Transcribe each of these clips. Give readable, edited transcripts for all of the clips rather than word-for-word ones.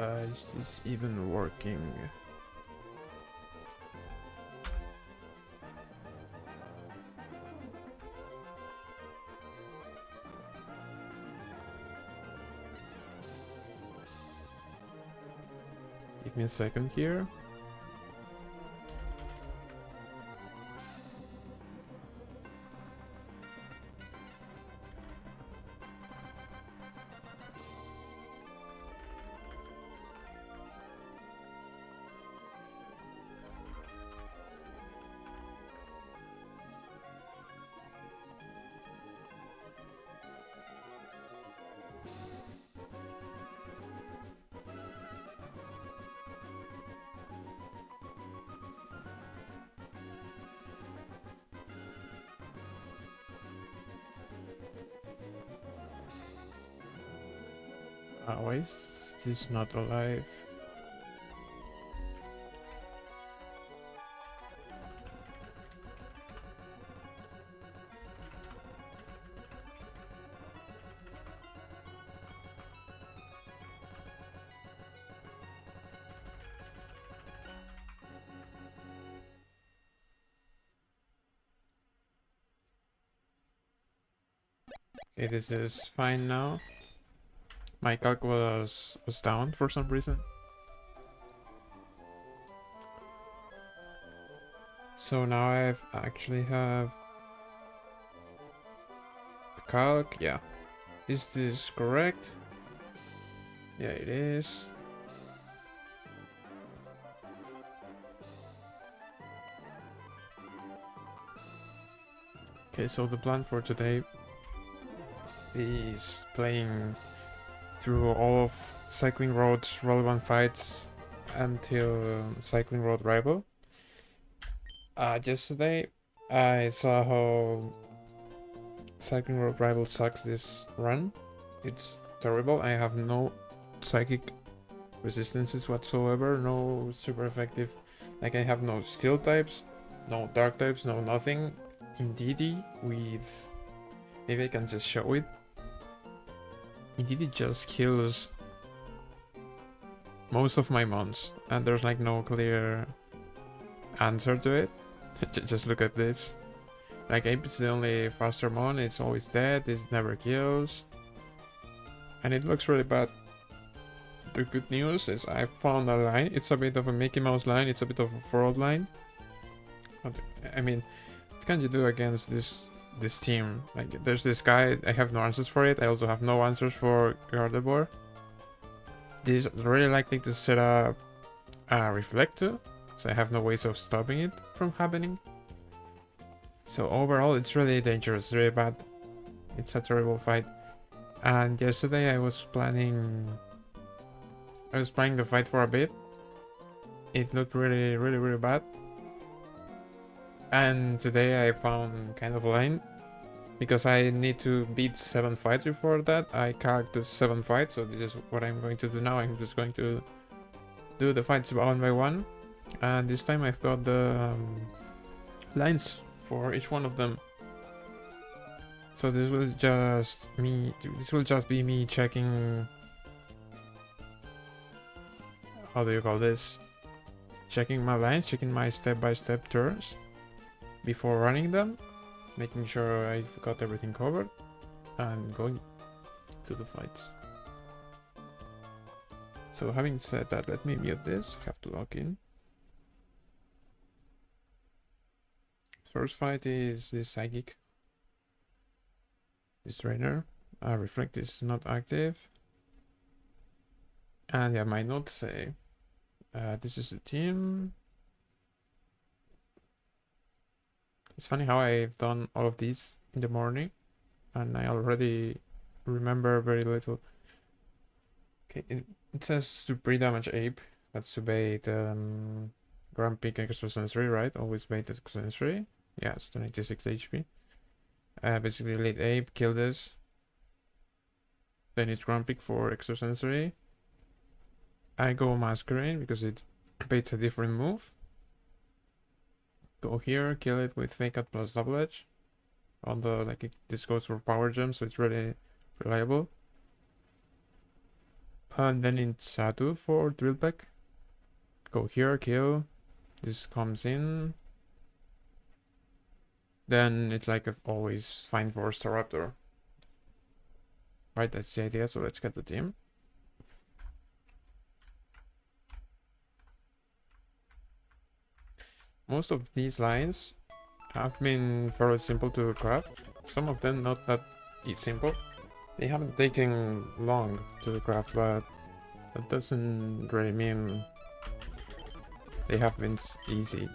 Is this even working? Give me a second here. Why is this not alive? Okay, this is fine now. My calc was down for some reason. So now I actually have the calc. Yeah. Is this correct? Yeah, it is. Okay, so the plan for today is playing through all of Cycling Road's relevant fights until Cycling Road Rival. Yesterday I saw how Cycling Road Rival sucks this run. It's terrible. I have no psychic resistances whatsoever, no super effective, like I have no steel types, no dark types, no nothing. Indeed, with, maybe I can just show it. Indeed just kills most of my mons, and there's like no clear answer to it. Just look at this. Like Ape is the only faster mon, it's always dead, it never kills. And it looks really bad. The good news is I found a line. It's a bit of a Mickey Mouse line, it's a bit of a fraud line. But, I mean, what can you do against this team? Like, there's this guy, I have no answers for it. I also have no answers for Gardevoir. This is really likely to set up a Reflect too, so I have no ways of stopping it from happening. So overall, it's really dangerous, really bad. It's a terrible fight. And yesterday I was playing the fight for a bit. It looked really bad. And today I found kind of a line. Because I need to beat 7 fights before that. I calculated 7 fights, so this is what I'm going to do now. I'm just going to do the fights one by one. And this time I've got the lines for each one of them. So this will just be me checking, how do you call this? Checking my lines, checking my step-by-step turns before running them, making sure I've got everything covered, and going to the fights. So having said that, let me mute this. I have to log in. First fight is this Psychic. This trainer. Reflect is not active. And yeah, my notes say this is the team. It's funny how I've done all of these in the morning and I already remember very little. Okay, it says to pre-damage Ape. That's to bait Grand Peak Extrasensory, right? Always bait Extrasensory. Yeah, it's 96 HP. Basically late Ape, kill this. Then it's Grand Peak for Extrasensory. I go Masquerade because it baits a different move. Go here, kill it with Fake Out plus Double Edge. Although, like, this goes for Power Gem, so it's really reliable. And then in Satu for drill pack. Go here, kill. This comes in. Then it's like I've always fine for Staraptor. Right, that's the idea, so let's get the team. Most of these lines have been fairly simple to craft. Some of them not that simple. They haven't taken long to craft, but that doesn't really mean they have been easy.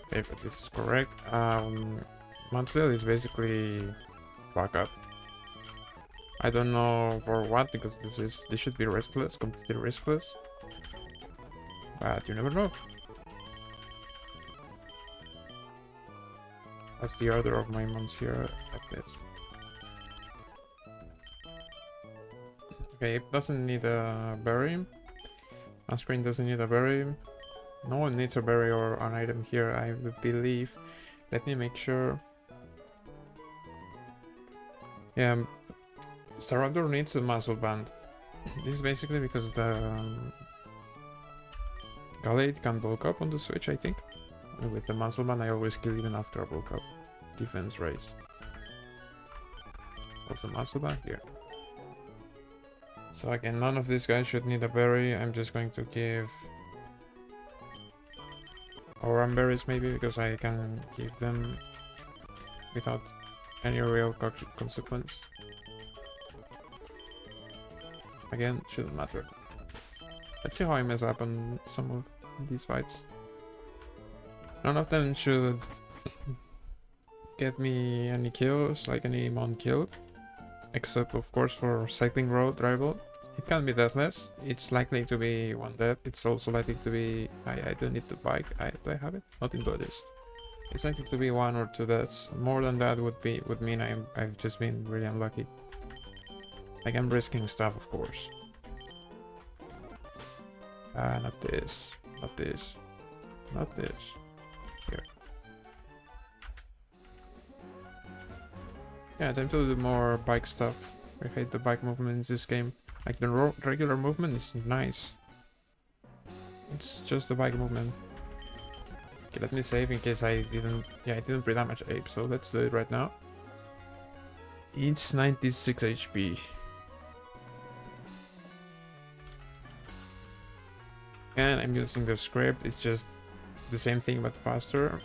Okay, but this is correct. Montiel is basically backup. I don't know for what, because this should be riskless, completely riskless. But you never know. That's the order of my mons here, like this. Okay, it doesn't need a berry. Masquerade doesn't need a berry. No one needs a berry or an item here, I would believe. Let me make sure. Yeah, Staraptor needs a muscle band. This is basically because the Gallade can bulk up on the switch, I think. And with the muscle band, I always kill even after a bulk up. Defense raise. What's the muscle band here? So again, none of these guys should need a berry. I'm just going to give Oran berries maybe, because I can give them without any real consequence. Again, shouldn't matter. Let's see how I mess up on some of these fights. None of them should get me any kills, like any mon killed. Except of course for cycling road rival. It can be deathless. It's likely to be one death. It's also likely to be... I don't need the bike. Do I have it? Not in the list. It's likely to be 1 or 2 deaths. More than that would mean I've just been really unlucky. Like, I'm risking stuff, of course. Not this. Not this. Not this. Here. Yeah, time to do more bike stuff. I hate the bike movement in this game. Like, the regular movement is nice. It's just the bike movement. Okay, let me save in case I didn't... Yeah, I didn't pre-damage Ape, so let's do it right now. It's 96 HP. And I'm using the script, it's just the same thing but faster.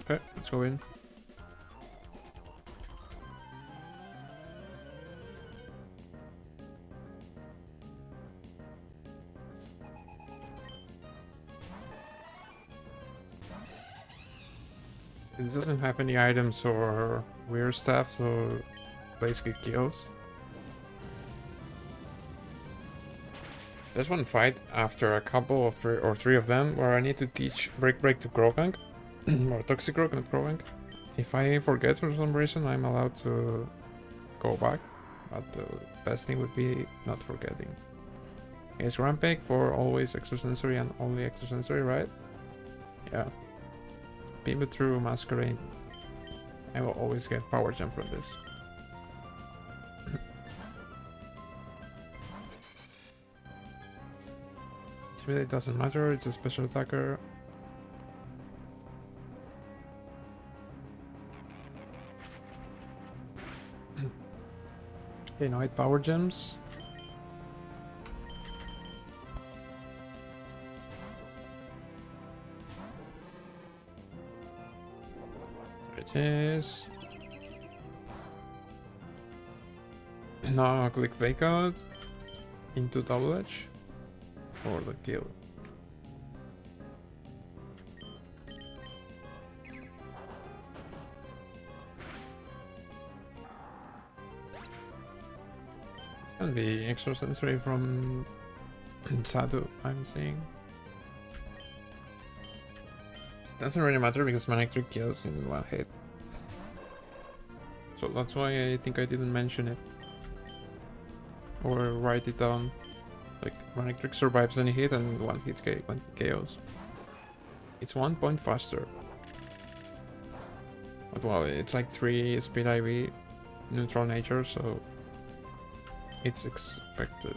Okay, let's go in. It doesn't have any items or weird stuff, so basically kills. There's one fight after a couple of three of them where I need to teach Break to Krogunk, or Toxic Krog, not Krogunk. If I forget for some reason, I'm allowed to go back, but the best thing would be not forgetting. It's Rampage for always extrasensory and only extrasensory, right? Yeah. Beam it through Masquerade. I will always get power jump from this. It really doesn't matter, it's a special attacker. Okay, now I power gems. There it is. Now click fake out into double edge for the kill. It's gonna be extrasensory from Satu, I'm seeing. Doesn't really matter because Manectric kills in one hit. So that's why I think I didn't mention it. Or write it down. Like, Manectric survives any hit and one hit KOs. It's 1 point faster. But well, it's like 3 speed IV, neutral nature, so it's expected.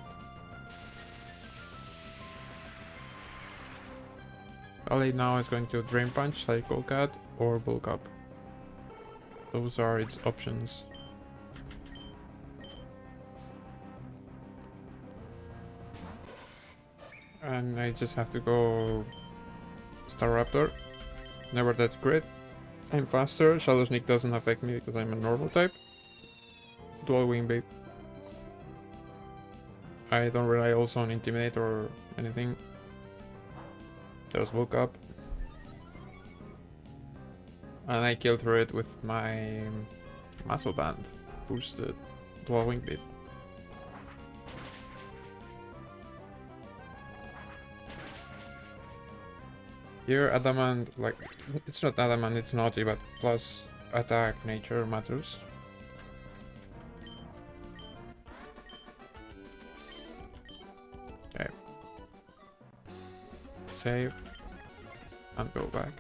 Elite now is going to Drain Punch, Psycho Cut, or Bulk Up. Those are its options. And I just have to go Staraptor. Never that crit. I'm faster. Shadow Sneak doesn't affect me because I'm a normal type. Dual Wing Bait. I don't rely also on Intimidate or anything. There's Bulk Up. And I kill through it with my Muscle Band. Boosted Dual Wing Bait. Here Adamant, like, it's not Adamant, it's naughty, but plus attack nature matters. Okay. Save. And go back.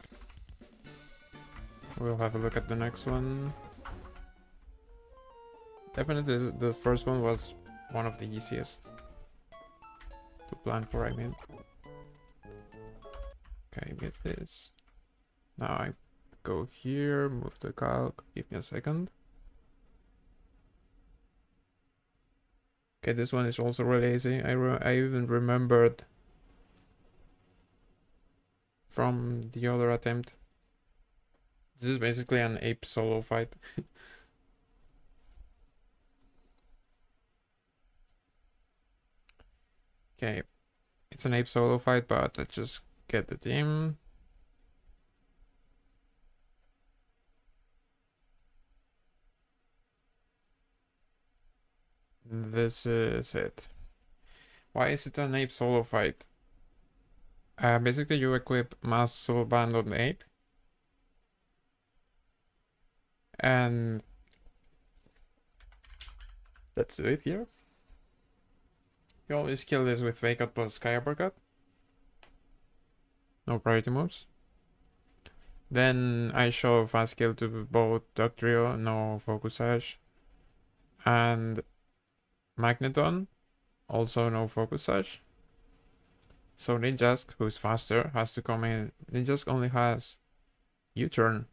We'll have a look at the next one. Definitely the first one was one of the easiest to plan for, I mean. Okay, get this. Now I go here, move the calc, give me a second. Okay, this one is also really easy. I even remembered from the other attempt. This is basically an ape solo fight. Okay, it's an ape solo fight, but let's just get the team. This is it. Why is it an ape solo fight? Basically you equip Muscle Band on ape. And that's it here. You always kill this with Fake Out plus Sky Uppercut. No priority moves. Then I show fast kill to both Dog Trio, no Focus Sash. And Magneton, also no Focus Sash. So Ninjask, who's faster, has to come in. Ninjask only has U-turn.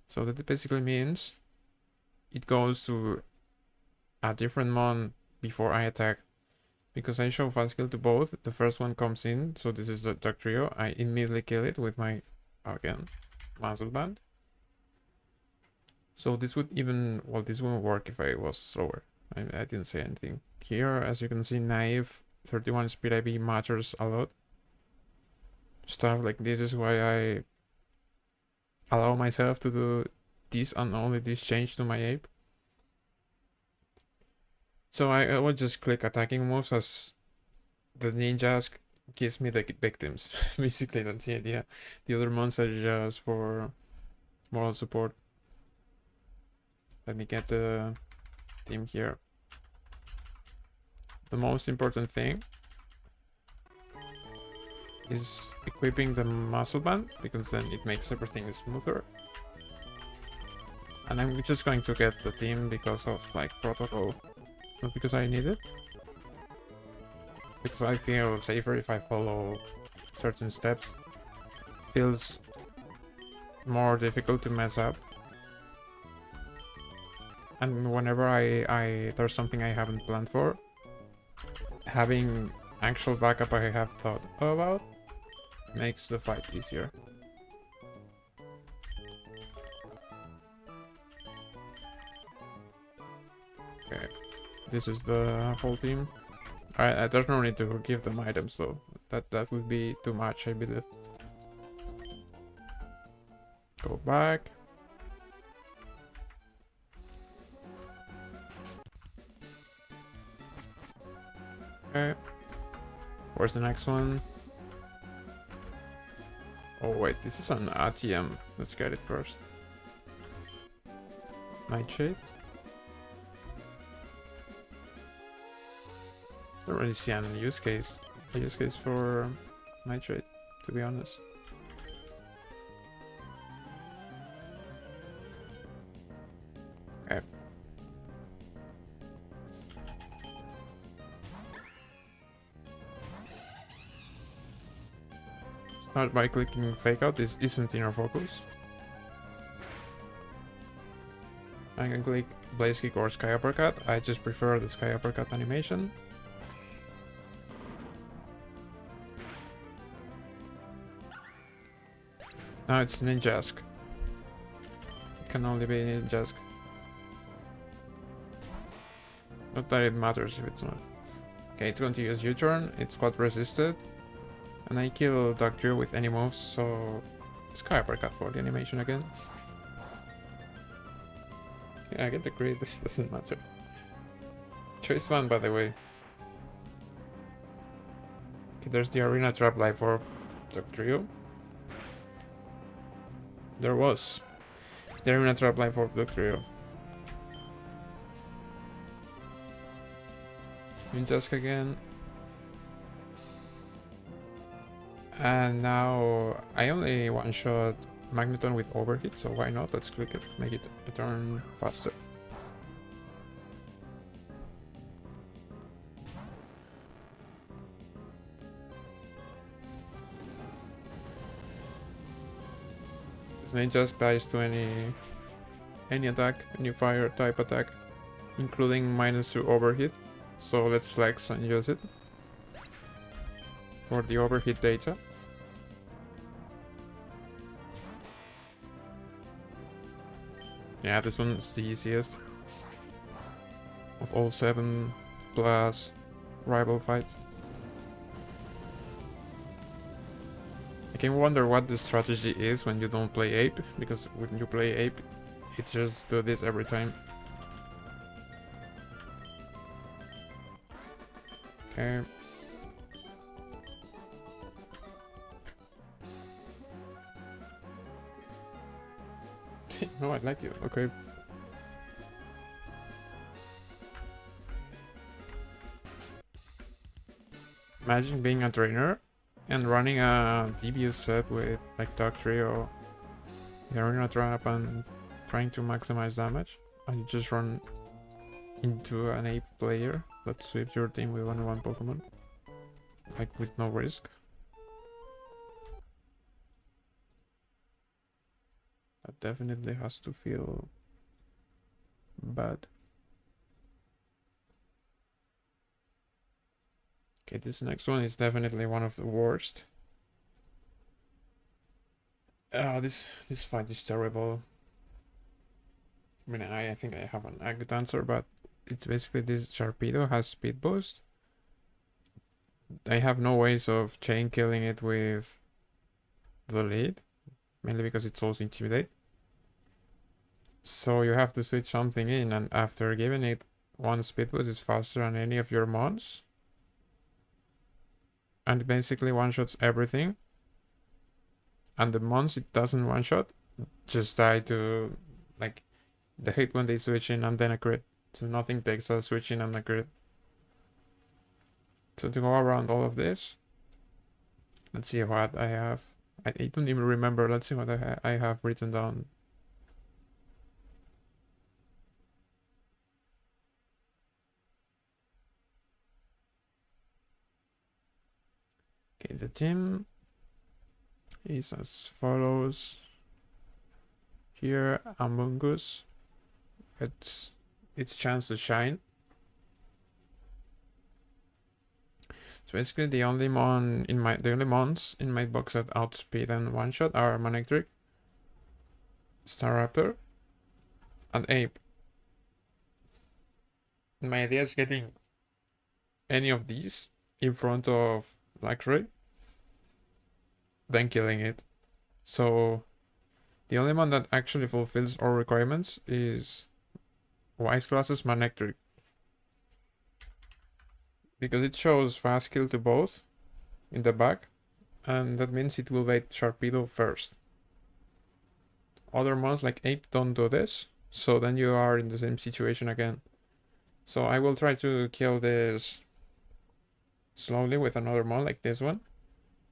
So that basically means it goes to a different mon before I attack. Because I show fast kill to both, the first one comes in, so this is the Dog Trio. I immediately kill it with my, again, Muscle Band. So this would even, well, this wouldn't work if I was slower. I didn't say anything. Here, as you can see, Naive 31 speed IB matters a lot. Stuff like this is why I allow myself to do this and only this change to my ape. So I will just click attacking moves as the Ninjask gives me the victims. Basically, that's the idea. The other monsters are just for moral support. Let me get the team here. The most important thing is equipping the Muscle Band, because then it makes everything smoother. And I'm just going to get the team because of like protocol, not because I need it. Because I feel safer if I follow certain steps. Feels more difficult to mess up. And whenever there's something I haven't planned for, having actual backup I have thought about makes the fight easier. Okay, this is the whole team. Alright, there's no need to give them items though. That would be too much, I believe. Go back. Okay. Where's the next one? Oh wait, this is an ATM. Let's get it first. Nightshade. Don't really see a use case for Nightshade, to be honest. Start by clicking fake out. This isn't inner focus. I can click blaze kick or sky uppercut. I just prefer the sky uppercut animation. Now it's ninjask. It can only be ninjask. Not that it matters if it's not. Okay, it's going to use U-turn. It's quad resisted. And I kill Dr. with any moves, so sky uppercut for the animation again. Yeah, I get the crit, this doesn't matter. Choice one, by the way. Okay, there's the arena trap life orb Dr. There was the arena trap life orb Dr. Ninjask again. And now I only one-shot Magneton with overhit, so why not? Let's click it, make it a turn faster. Ninjask dies to any attack, any fire type attack, including -2 overhit. So let's flex and use it for the overhit data. Yeah, this one is the easiest of all 7 plus rival fights. I can wonder what the strategy is when you don't play Ape, because when you play Ape, it just do this every time. Okay. No, I like you. Okay. Imagine being a trainer and running a devious set with like Dog Trio, the arena trap, and trying to maximize damage, and you just run into an Ape player that sweeps your team with one Pokemon, like with no risk. That definitely has to feel bad. Okay, this next one is definitely one of the worst. This fight is terrible. I mean, I think I have a good answer, but it's basically this Sharpedo has speed boost. I have no ways of chain killing it with the lead, mainly because it's also intimidate. So you have to switch something in, and after giving it one speed boost, it's faster than any of your mons. And basically one-shots everything. And the mons it doesn't one-shot just die to, like, the hit when they switch in and then a crit. So nothing takes a switch in and a crit. So to go around all of this, let's see what I have. I don't even remember. Let's see what I have written down. Okay, the team is as follows. Here, Among Us. It's its chance to shine. So basically, the only mons in my box that outspeed and one shot are Manectric, Staraptor, and Ape. And my idea is getting any of these in front of Blackray, then killing it. So the only one that actually fulfills all requirements is Wise Classes Manectric, because it shows fast kill to both in the back, and that means it will bait Sharpedo first. Other mons like Ape don't do this, so then you are in the same situation again. So I will try to kill this slowly with another mon like this one,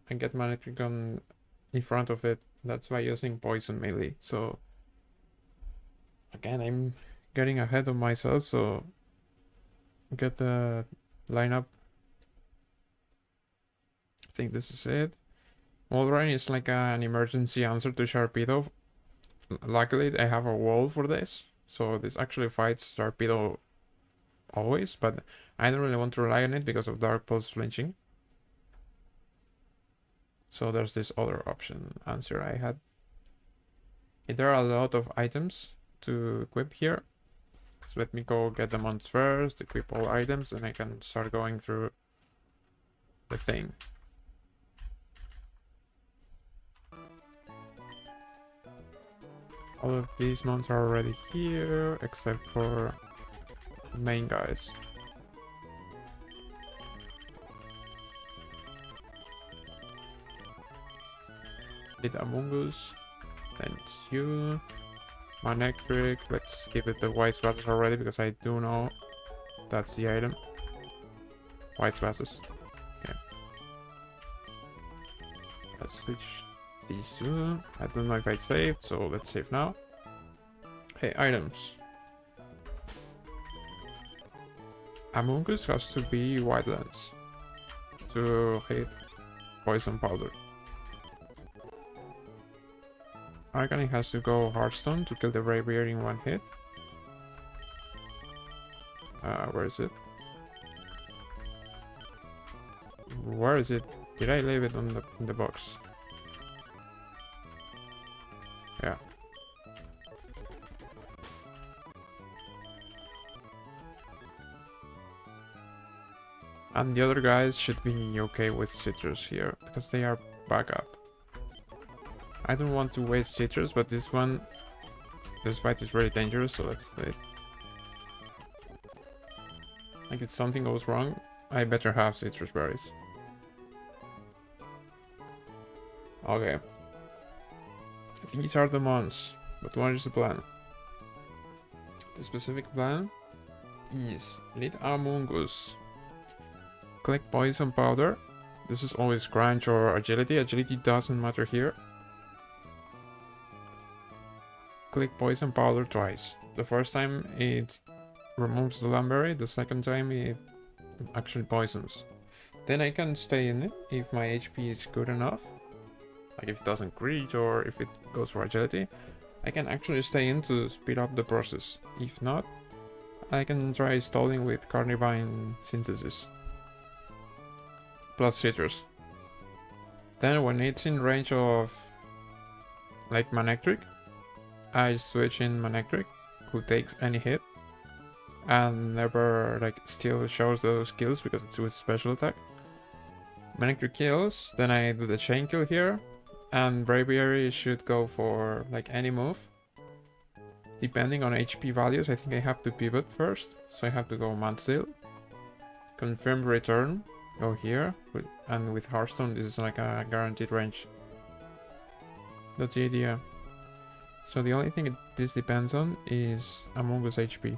and get Manectric on in front of it. That's by using poison melee. So again, I'm getting ahead of myself, so get the lineup. I think this is it. Wolverine is like an emergency answer to Sharpedo. Luckily, I have a wall for this, so this actually fights Sharpedo always, but I don't really want to rely on it because of Dark Pulse flinching. So there's this other option answer I had. There are a lot of items to equip here. So let me go get them on first, equip all items, and I can start going through the thing. All of these mounts are already here, except for the main guys. Did Among Us, then it's you. Manectric, let's give it the white glasses already because I do know that's the item. White glasses. Okay. Let's switch these two. I don't know if I saved, so let's save now. Hey, items. Among Us has to be white lens to hit poison powder. Arcanic has to go Hearthstone to kill the Braviary in one hit. Where is it? Where is it? Did I leave it on in the box? Yeah. And the other guys should be okay with citrus here because they are backup. I don't want to waste citrus, but this fight is really dangerous, so let's do it. Like if something goes wrong, I better have citrus berries. Okay. These are the mons, but what is the plan? The specific plan is lead Among Us. Click poison powder. This is always crunch or agility. Agility doesn't matter here. Click poison powder twice. The first time it removes the Lamberry, the second time it actually poisons. Then I can stay in it if my HP is good enough. Like if it doesn't crit or if it goes for agility, I can actually stay in to speed up the process. If not, I can try stalling with Carnivine Synthesis. Plus citrus. Then when it's in range of like Manectric, I switch in Manectric, who takes any hit and never like still shows those kills because it's with special attack. Manectric kills, then I do the chain kill here, and Braviary should go for like any move. Depending on HP values, I think I have to pivot first, so I have to go Mansteel. Confirmed return, go here, and with Hearthstone this is like a guaranteed range. That's the idea. So the only thing this depends on is Among Us HP.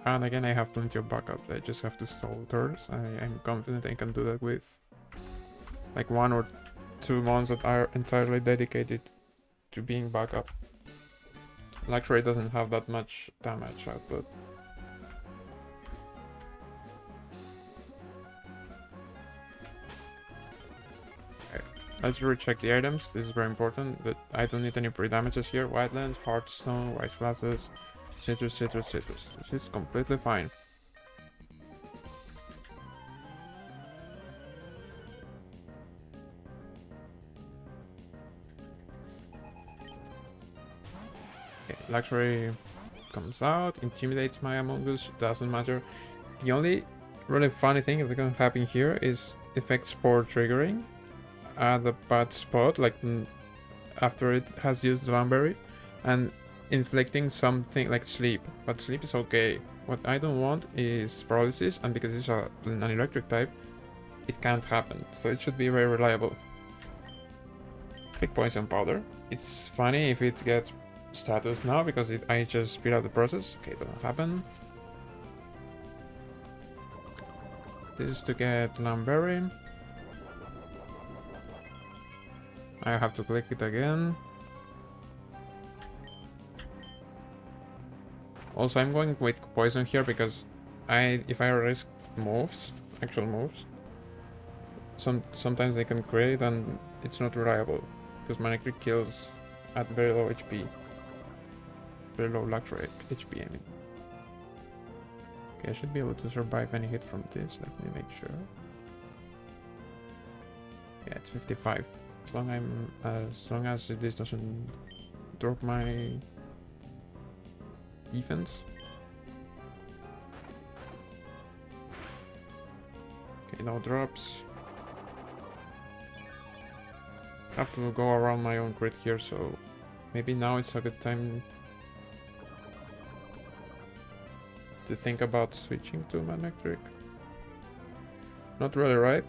And again, I have plenty of backups. I just have to stall turns. I'm confident I can do that with like 1 or 2 mons that are entirely dedicated to being backup. Luxury doesn't have that much damage output. Let's recheck the items. This is very important. That I don't need any pre-damages here. White lens, Hearthstone, white glasses, citrus, citrus, citrus. This is completely fine. Okay, luxury comes out, intimidates my Among Us, doesn't matter. The only really funny thing that can happen here is effect spore triggering at the bad spot, like after it has used Lamberry, and inflicting something like sleep, but sleep is okay. What I don't want is paralysis, and because it's an electric type, it can't happen, so it should be very reliable. Click poison powder. It's funny if it gets status now because I just speed up the process. Okay, doesn't happen. This is to get Lamberry. I have to click it again. Also, I'm going with poison here because if I risk moves, actual moves. Sometimes they can crit and it's not reliable because Manic Trick kills at very low HP, very low lux rate HP. I mean, okay, I should be able to survive any hit from this. Let me make sure. Yeah, it's 55. As long as this doesn't drop my defense. Okay, no drops. Have to go around my own grid here, so maybe now it's a good time to think about switching to Manic Trick. Not really, right?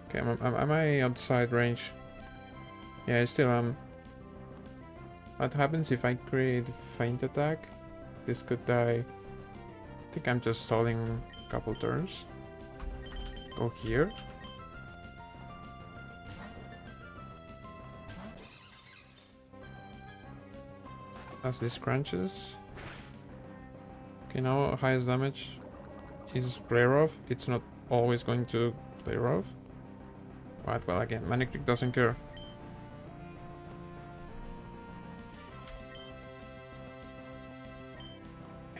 Okay, am I outside range? Yeah, I still am. What happens if I create feint attack? This could die. I think I'm just stalling a couple turns. Go here. As this crunches. Okay, now highest damage is play rough. It's not always going to play rough. Right, well again, Manic Trick doesn't care.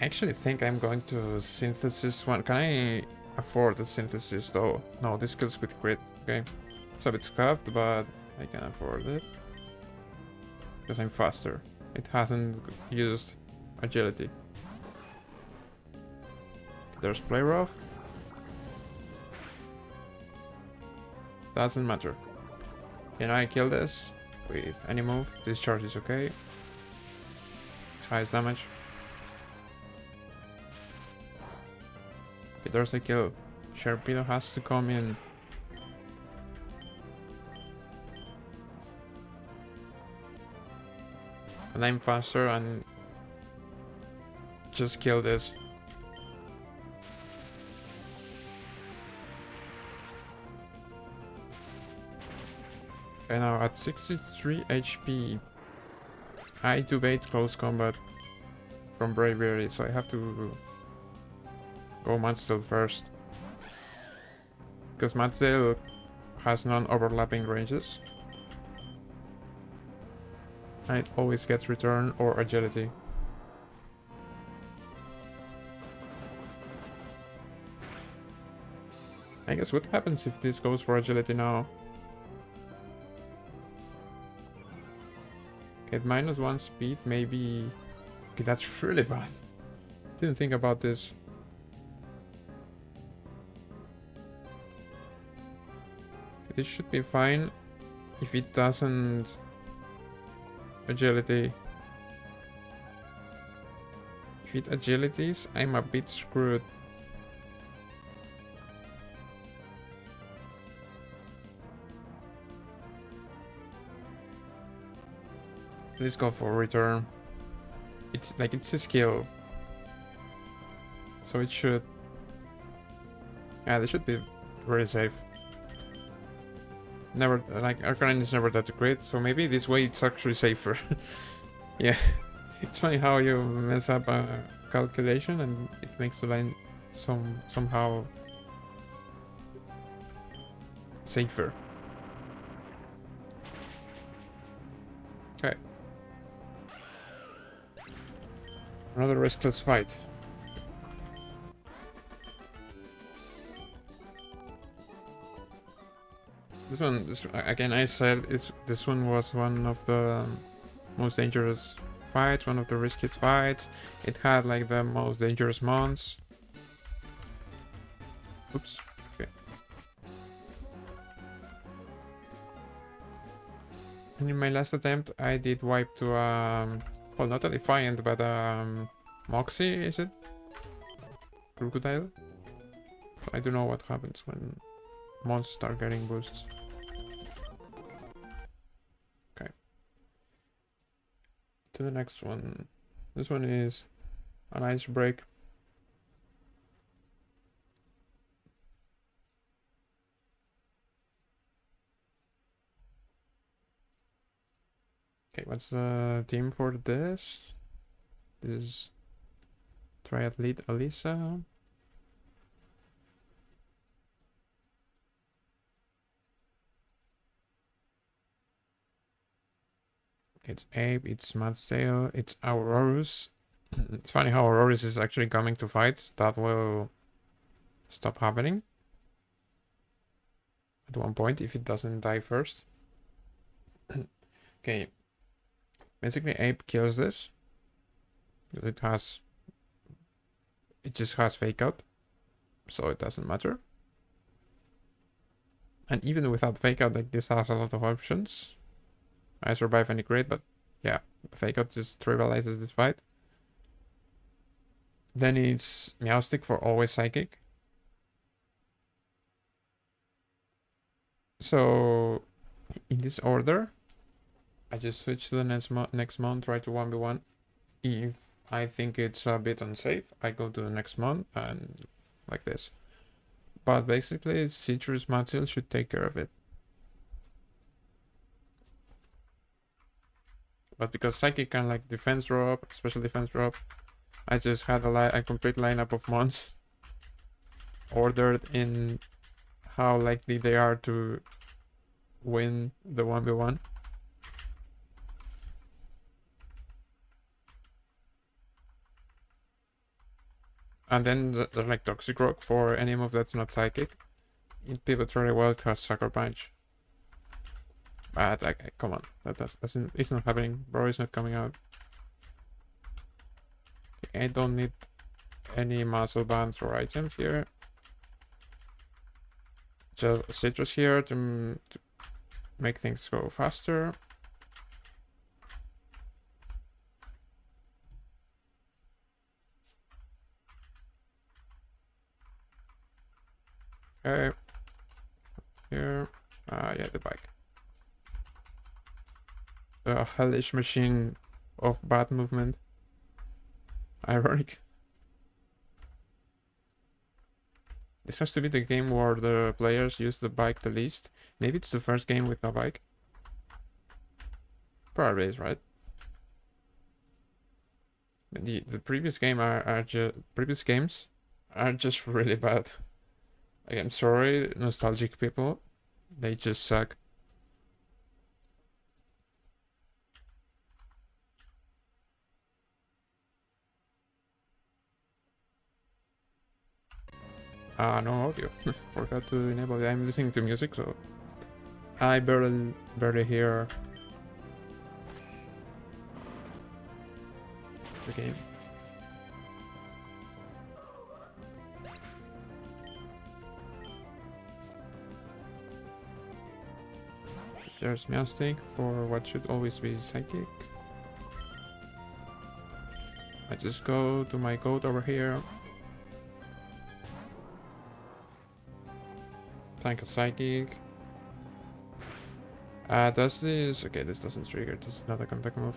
I actually think I'm going to synthesis one. Can I afford the synthesis though? No, this kills with crit. Okay. It's a bit scuffed, but I can afford it. Because I'm faster. It hasn't used agility. There's play rough. Doesn't matter. Can I kill this with any move? Discharge is okay. It's highest damage. Okay, there's a kill. Sharpedo has to come in. And I'm faster and just kill this. Okay, now at 63 HP, I do bait close combat from Bravery, so I have to go Madsdale first. Because Madsdale has non-overlapping ranges. And it always gets return or agility. I guess what happens if this goes for agility now? Okay, -1 speed, maybe. Okay, that's really bad. Didn't think about this. This should be fine if it doesn't agility. If it agilities, I'm a bit screwed. Let's go for return. It's like it's a skill. So it should. Yeah, this should be very safe. Never, like, Arcanine is never that great, so maybe this way it's actually safer. Yeah, it's funny how you mess up a calculation and it makes the line somehow safer. Okay. Another restless fight. This again, I said this one was one of the most dangerous fights, one of the riskiest fights. It had like the most dangerous mons. Oops. Okay. And in my last attempt, I did wipe to well, not a Defiant, but Moxie, is it? Crocodile. I don't know what happens when mons start getting boosts. Okay. To the next one. This one is an ice break. Okay, what's the team for this? This is Triathlete Alisa. It's Ape, it's Madsail, it's Aurorus. It's funny how Aurorus is actually coming to fights. That will stop happening at one point if it doesn't die first. Okay. Basically, Ape kills this. It just has fake out. So it doesn't matter. And even without fake out, like this has a lot of options. I survive any crit, but yeah, fake out just trivializes this fight. Then it's Meowstic for always psychic. So in this order, I just switch to the next mon, try to 1v1. If I think it's a bit unsafe, I go to the next mon and like this. But basically, Citrus Matzel should take care of it. But because Psychic can like defense drop, special defense drop, I just had a complete lineup of mons ordered in how likely they are to win the 1v1. And then there's like Toxic Rock for any move that's not Psychic. It pivots really well to Sucker Punch. But come on, it's not happening. Bro is not coming out. I don't need any muscle bands or items here. Just Citrus here to make things go faster. Okay. Here. Yeah, the bike. The hellish machine of bad movement. Ironic. This has to be the game where the players use the bike the least. Maybe it's the first game with no bike. Probably is, right? The previous game previous games are just really bad. Like, I'm sorry, nostalgic people. They just suck. No audio. Forgot to enable it. I'm listening to music, so I barely hear the game. There's Meowstic for what should always be Psychic. I just go to my code over here. Tank a Psychic. Does this... Okay, this doesn't trigger. This is not a contact move.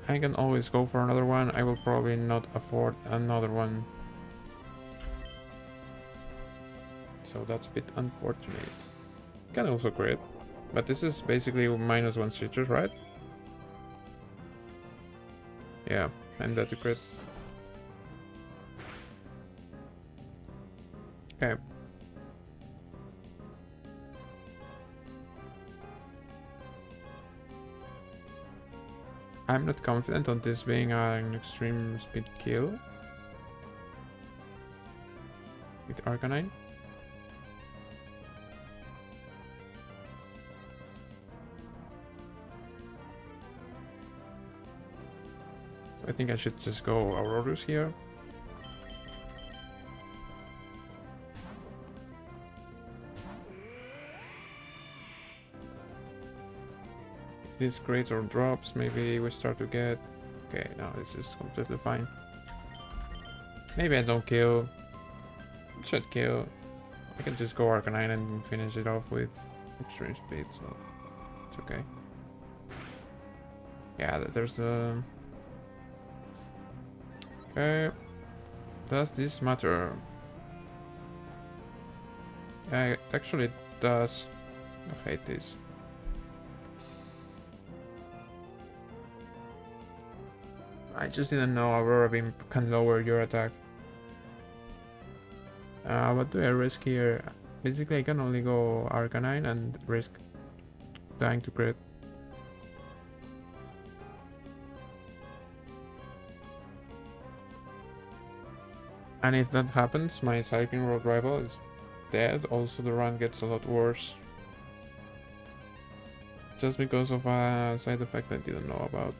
I can always go for another one. I will probably not afford another one. So that's a bit unfortunate. Can also crit. But this is basically -1 citrus, right? Yeah, and that to crit. Okay. I'm not confident on this being an extreme speed kill with Arcanine. So I think I should just go Aurorus here. If this crits or drops, maybe we start to get... Okay, no, this is completely fine. Maybe I don't kill. Should kill. I can just go Arcanine and finish it off with extreme speed, so it's okay. Yeah, there's a... Okay. Does this matter? Yeah, it actually does. I hate this. I just didn't know Aurora Beam can lower your attack. What do I risk here? Basically, I can only go Arcanine and risk dying to crit. And if that happens, my cycling road rival is dead. Also, the run gets a lot worse. Just because of a side effect I didn't know about.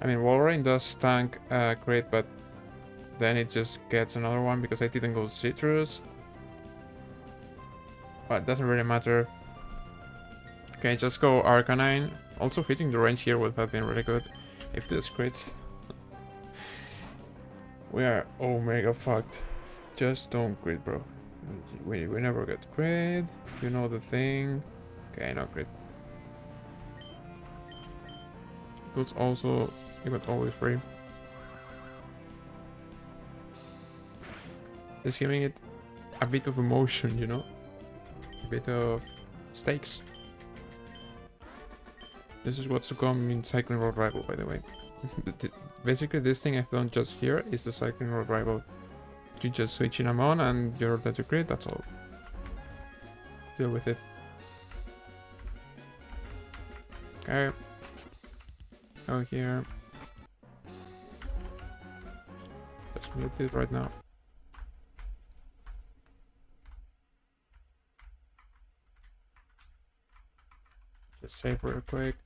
I mean, Wolverine does tank crit, but then it just gets another one because I didn't go citrus. But it doesn't really matter. Okay, just go Arcanine. Also hitting the range here would have been really good if this crits. We are omega fucked. Just don't crit, bro. We never get crit. You know the thing. Okay, no crit. It's also even always free. Just giving it a bit of emotion, you know? A bit of stakes. This is what's to come in Cycling Road Rival, by the way. Basically, this thing I've done just here is the Cycling Road Rival. You just switch in them on and you're dead to crit, that's all. Deal with it. Okay. Go here. Just mute it right now. Just save real quick.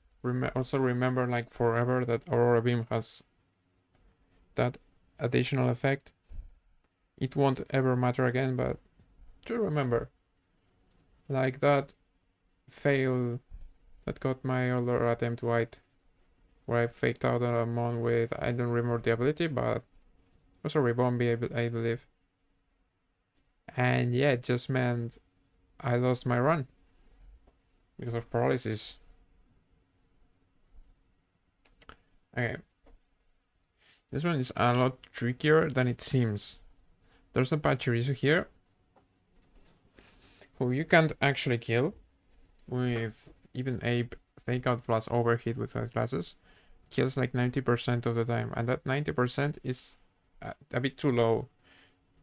Also remember, like, forever that Aurora Beam has that additional effect. It won't ever matter again, but do remember. Like that fail that got my other attempt white, where I faked out a mon with, I don't remember the ability, but also Rebombi, I believe. And yeah, it just meant I lost my run because of paralysis. Okay. This one is a lot trickier than it seems. There's a Pachirisu here who you can't actually kill with even Ape fake out plus overhit with side classes. Kills like 90% of the time, and that 90% is a bit too low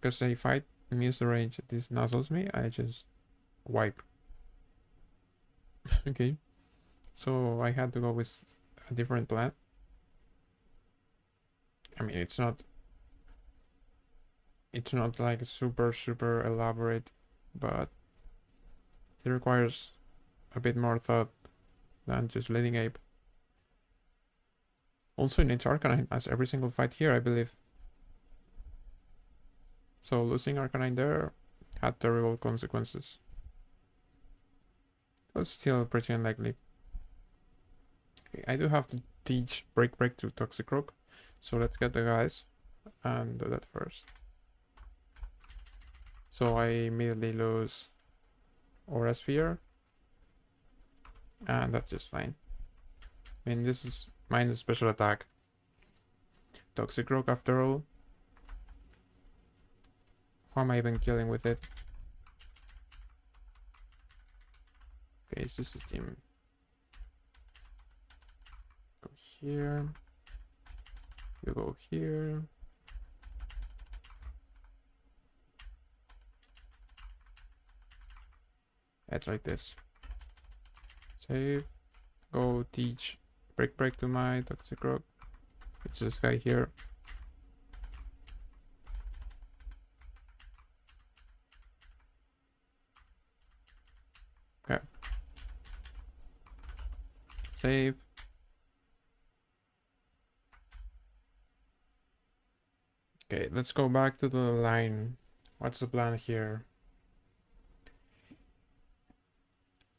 because if I miss the range, this nuzzles me, I just wipe. Okay, so I had to go with a different plan. I mean, it's not like super elaborate, but it requires a bit more thought than just leading Ape. Also, it needs Arcanine as every single fight here, I believe. So losing Arcanine there had terrible consequences. It was still pretty unlikely. Okay, I do have to teach Break to Toxicroak, so let's get the guys and do that first. So I immediately lose Aura Sphere, and that's just fine. I mean, this is minus special attack. Toxicroak after all. Who am I even killing with it? Okay, is this a team? Go here. You go here. It's like this. Save. Go teach Break to my Toxicroak. It's this guy here. Okay. Save. Okay, let's go back to the line. What's the plan here?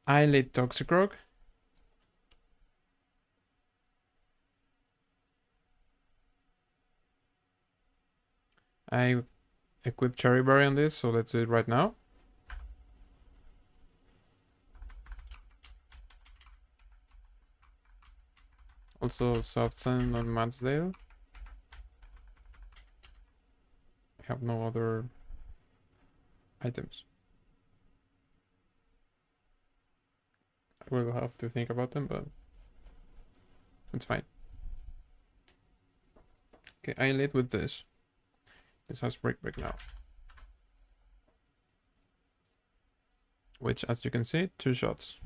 I lead Toxicroak. I equip Cherry Berry on this, so let's do it right now. Also, Soft Sand on Matsdale. I have no other items. I will have to think about them, but it's fine. Okay, I lead with this. This has Break now. which, as you can see, 2 shots.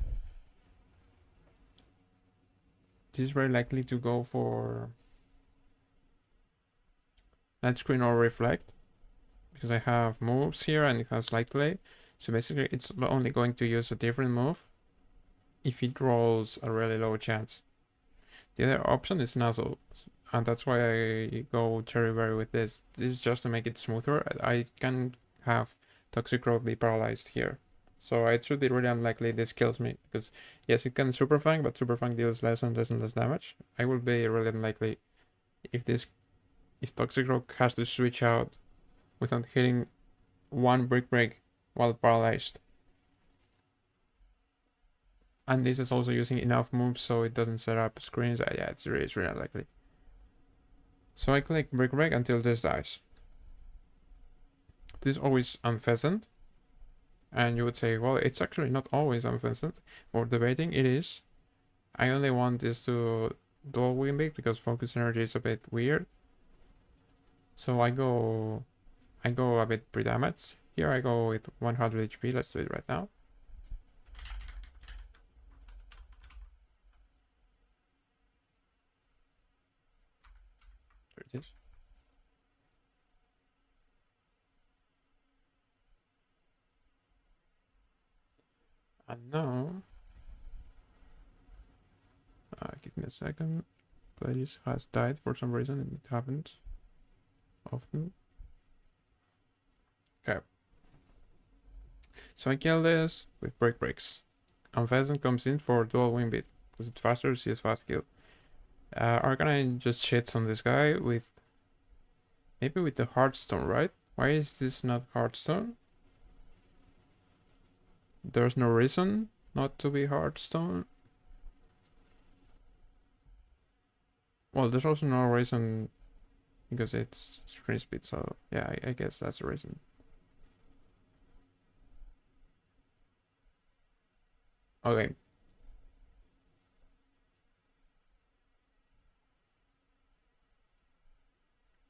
This is very likely to go for net screen or reflect, because I have moves here and it has light delay. So basically it's only going to use a different move if it rolls a really low chance. The other option is nozzle, and that's why I go cherry berry with this. This is just to make it smoother. I can have Toxicroak be paralyzed here. So it should be really unlikely this kills me, because yes, it can Super Fang, but Super Fang deals less and less and less damage. I will be really unlikely if Toxicroak has to switch out without hitting one brick break while paralyzed. And this is also using enough moves so it doesn't set up screens. Yeah, it's really unlikely. So I click brick break until this dies. This is always unpheasant. And you would say, well, it's actually not always unpheasant. For debating, it is. I only want this to dual win because focus energy is a bit weird. So I go a bit pre-damaged. Here I go with 100 HP. Let's do it right now. There it is. And now, give me a second. Place has died for some reason, and it happens often. Okay. So I kill this with break breaks. Unpheasant comes in for dual wing beat because it's faster, she has fast kill. Arcanine just shits on this guy with maybe with the Heartstone, right? Why is this not Heartstone? There's no reason not to be Heartstone. Well, there's also no reason because it's screen speed, so yeah, I guess that's the reason. Okay.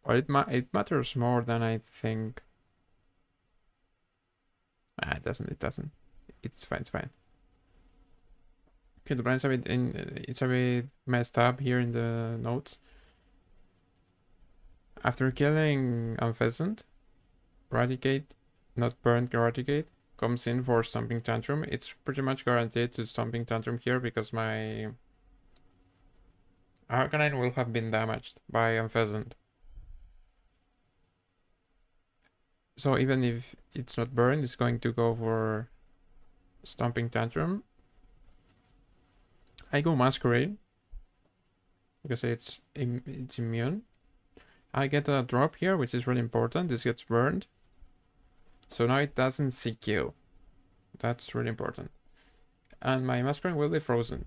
Well, it matters more than I think. It doesn't. It doesn't. It's fine. It's fine. Okay, the brand's a bit it's a bit messed up here in the notes. After killing Unpheasant, Raticate, not Burnt Raticate, comes in for Stomping Tantrum. It's pretty much guaranteed to Stomping Tantrum here because my Arcanine will have been damaged by Unpheasant. So even if it's not burned, it's going to go for Stomping Tantrum. I go Masquerade because it's immune. I get a drop here, which is really important. This gets burned. So now it doesn't CQ. That's really important. And my Masquerade will be frozen.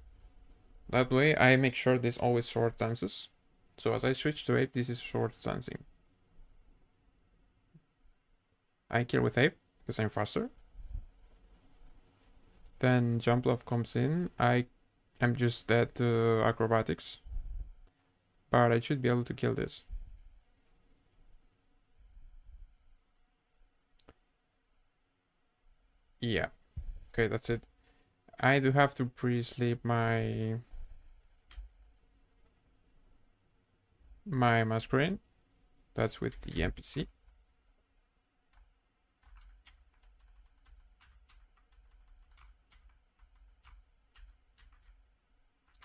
That way I make sure this always short dances. So as I switch to Ape, this is short dancing. I kill with Ape because I'm faster. Then Jump Love comes in. I'm just dead to Acrobatics. But I should be able to kill this. Yeah. Okay, that's it. I do have to pre-sleep my Masquerade. That's with the NPC.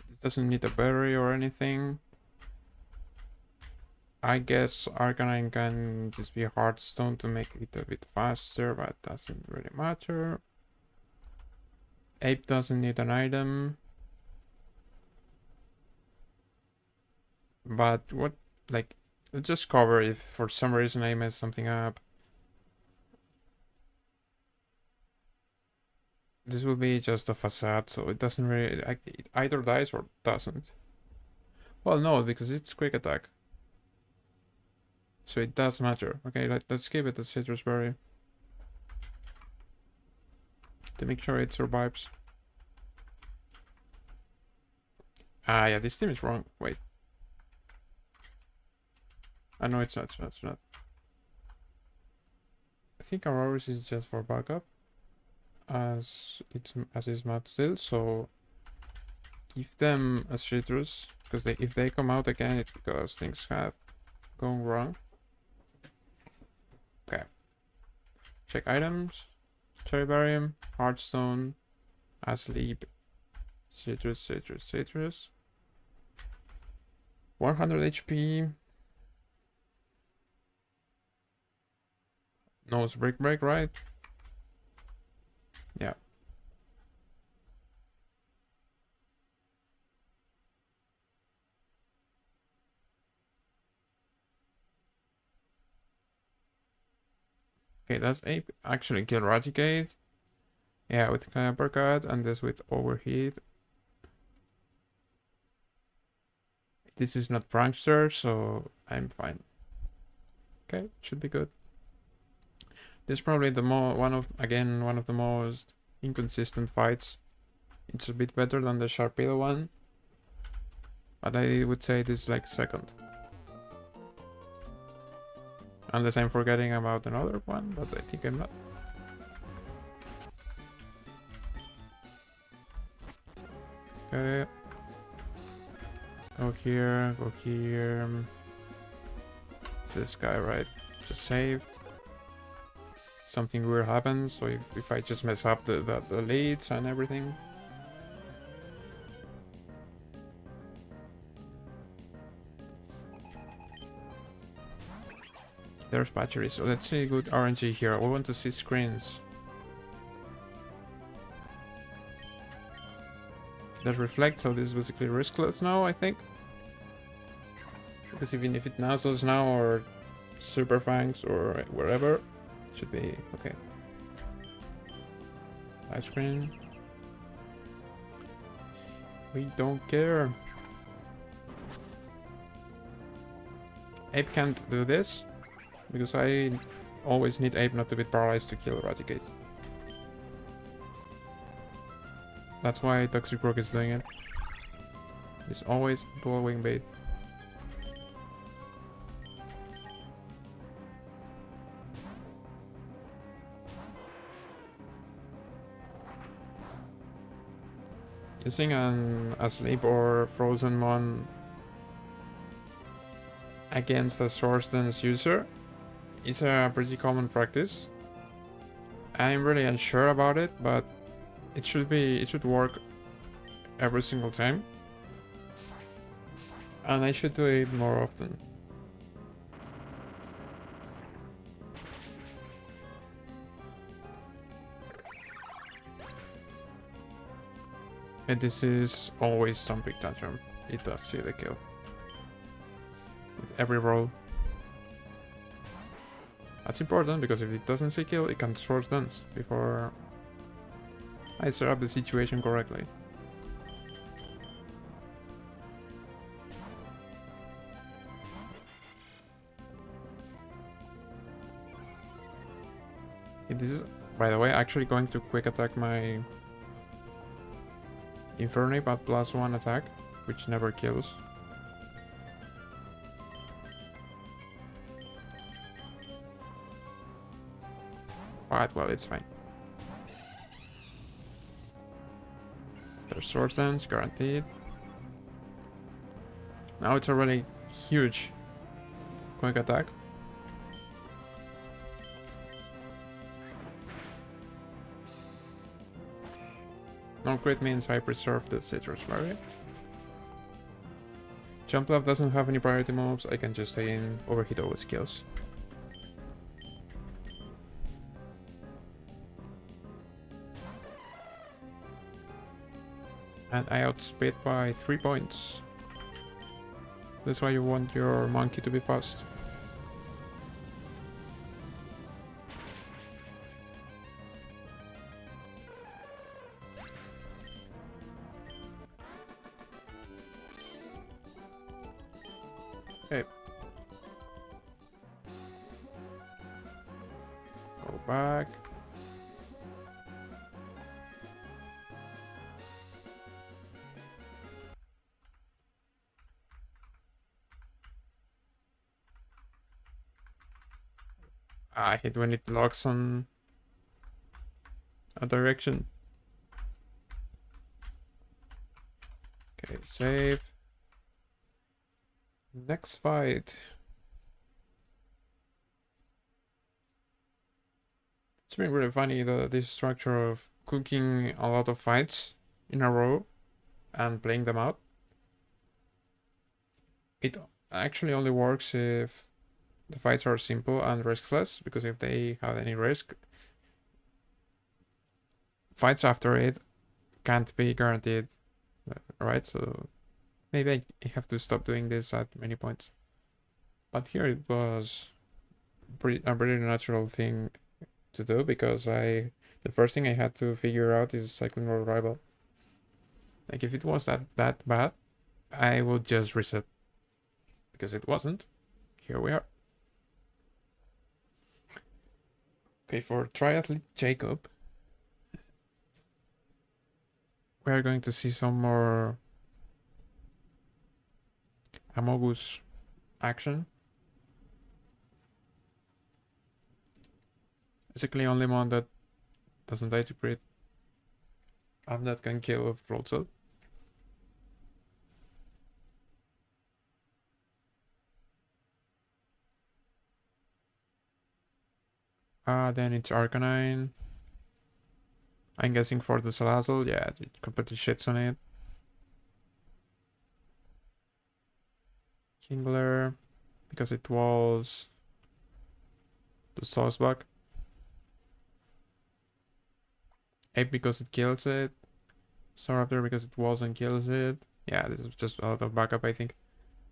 This doesn't need a battery or anything. I guess Arcanine can just be Heartstone to make it a bit faster, but doesn't really matter. Ape doesn't need an item. But what, like, just cover if for some reason I mess something up. This will be just a facade, so it doesn't really, like, it either dies or doesn't. Well, no, because it's quick attack. So it does matter. Okay, let's give it a Citrus Berry. To make sure it survives. Yeah, this team is wrong. Wait. No, it's not, it's not. I think Aurorus is just for backup. as is mapped still, so give them a citrus, because if they come out again, it's because things have gone wrong. Okay. Check items. Cherry barium, heartstone, asleep, citrus. 100 HP. Nose break, right? Yeah. Okay, that's ape. Actually, kill Raticate. Yeah, with uppercut, and this with overheat. This is not prankster, so I'm fine. Okay, should be good. This is probably one of the most inconsistent fights. It's a bit better than the Sharpedo one, but I would say this is like second. Unless I'm forgetting about another one, but I think I'm not. Okay. Go here, go here. It's this guy, right? Just save. Something weird happens, so if I just mess up the leads and everything. There's batteries, so let's see good RNG here. We want to see screens. There's reflect, so this is basically riskless now, I think. Because even if it nozzles now or super fangs or wherever, it should be okay. Light screen. We don't care. Ape can't do this because I always need Ape not to be paralyzed to kill Eradicate. That's why Toxic Rock is doing it. He's always blowing bait. Using an asleep or frozen mon against a source dance user is a pretty common practice. I'm really unsure about it, but it should work every single time. And I should do it more often. And this is always some big tantrum. It does see the kill. With every roll. That's important because if it doesn't see kill, it can source dance before I set up the situation correctly. This is, by the way, actually going to quick attack my Infernape at +1 attack, which never kills. But, well, it's fine. There's Source Dance, guaranteed. Now it's a really huge quick attack. No crit means I preserve the citrus berry. Jump Love doesn't have any priority mobs, I can just stay in, overheat always kills. And I outspeed by 3 points. That's why you want your monkey to be fast. Okay. Go back. I hate when it locks on a direction. Okay, save. Next fight. It's been really funny, this structure of cooking a lot of fights in a row and playing them out. It actually only works if the fights are simple and riskless, because if they have any risk, fights after it can't be guaranteed, right? So maybe I have to stop doing this at many points. But here it was a pretty natural thing to do, because the first thing I had to figure out is cycling road rival. Like if it was that bad, I would just reset. Because it wasn't. Here we are. Okay, for triathlete Jacob, we are going to see some more Amogus action. Basically only one that doesn't die to crit and that can kill float cell. Then it's Arcanine. I'm guessing for the Salazzle, yeah, it completely shits on it. Kingler, because it was the Saucebuck. Ape because it kills it. Staraptor because it was and kills it. Yeah, this is just a lot of backup, I think.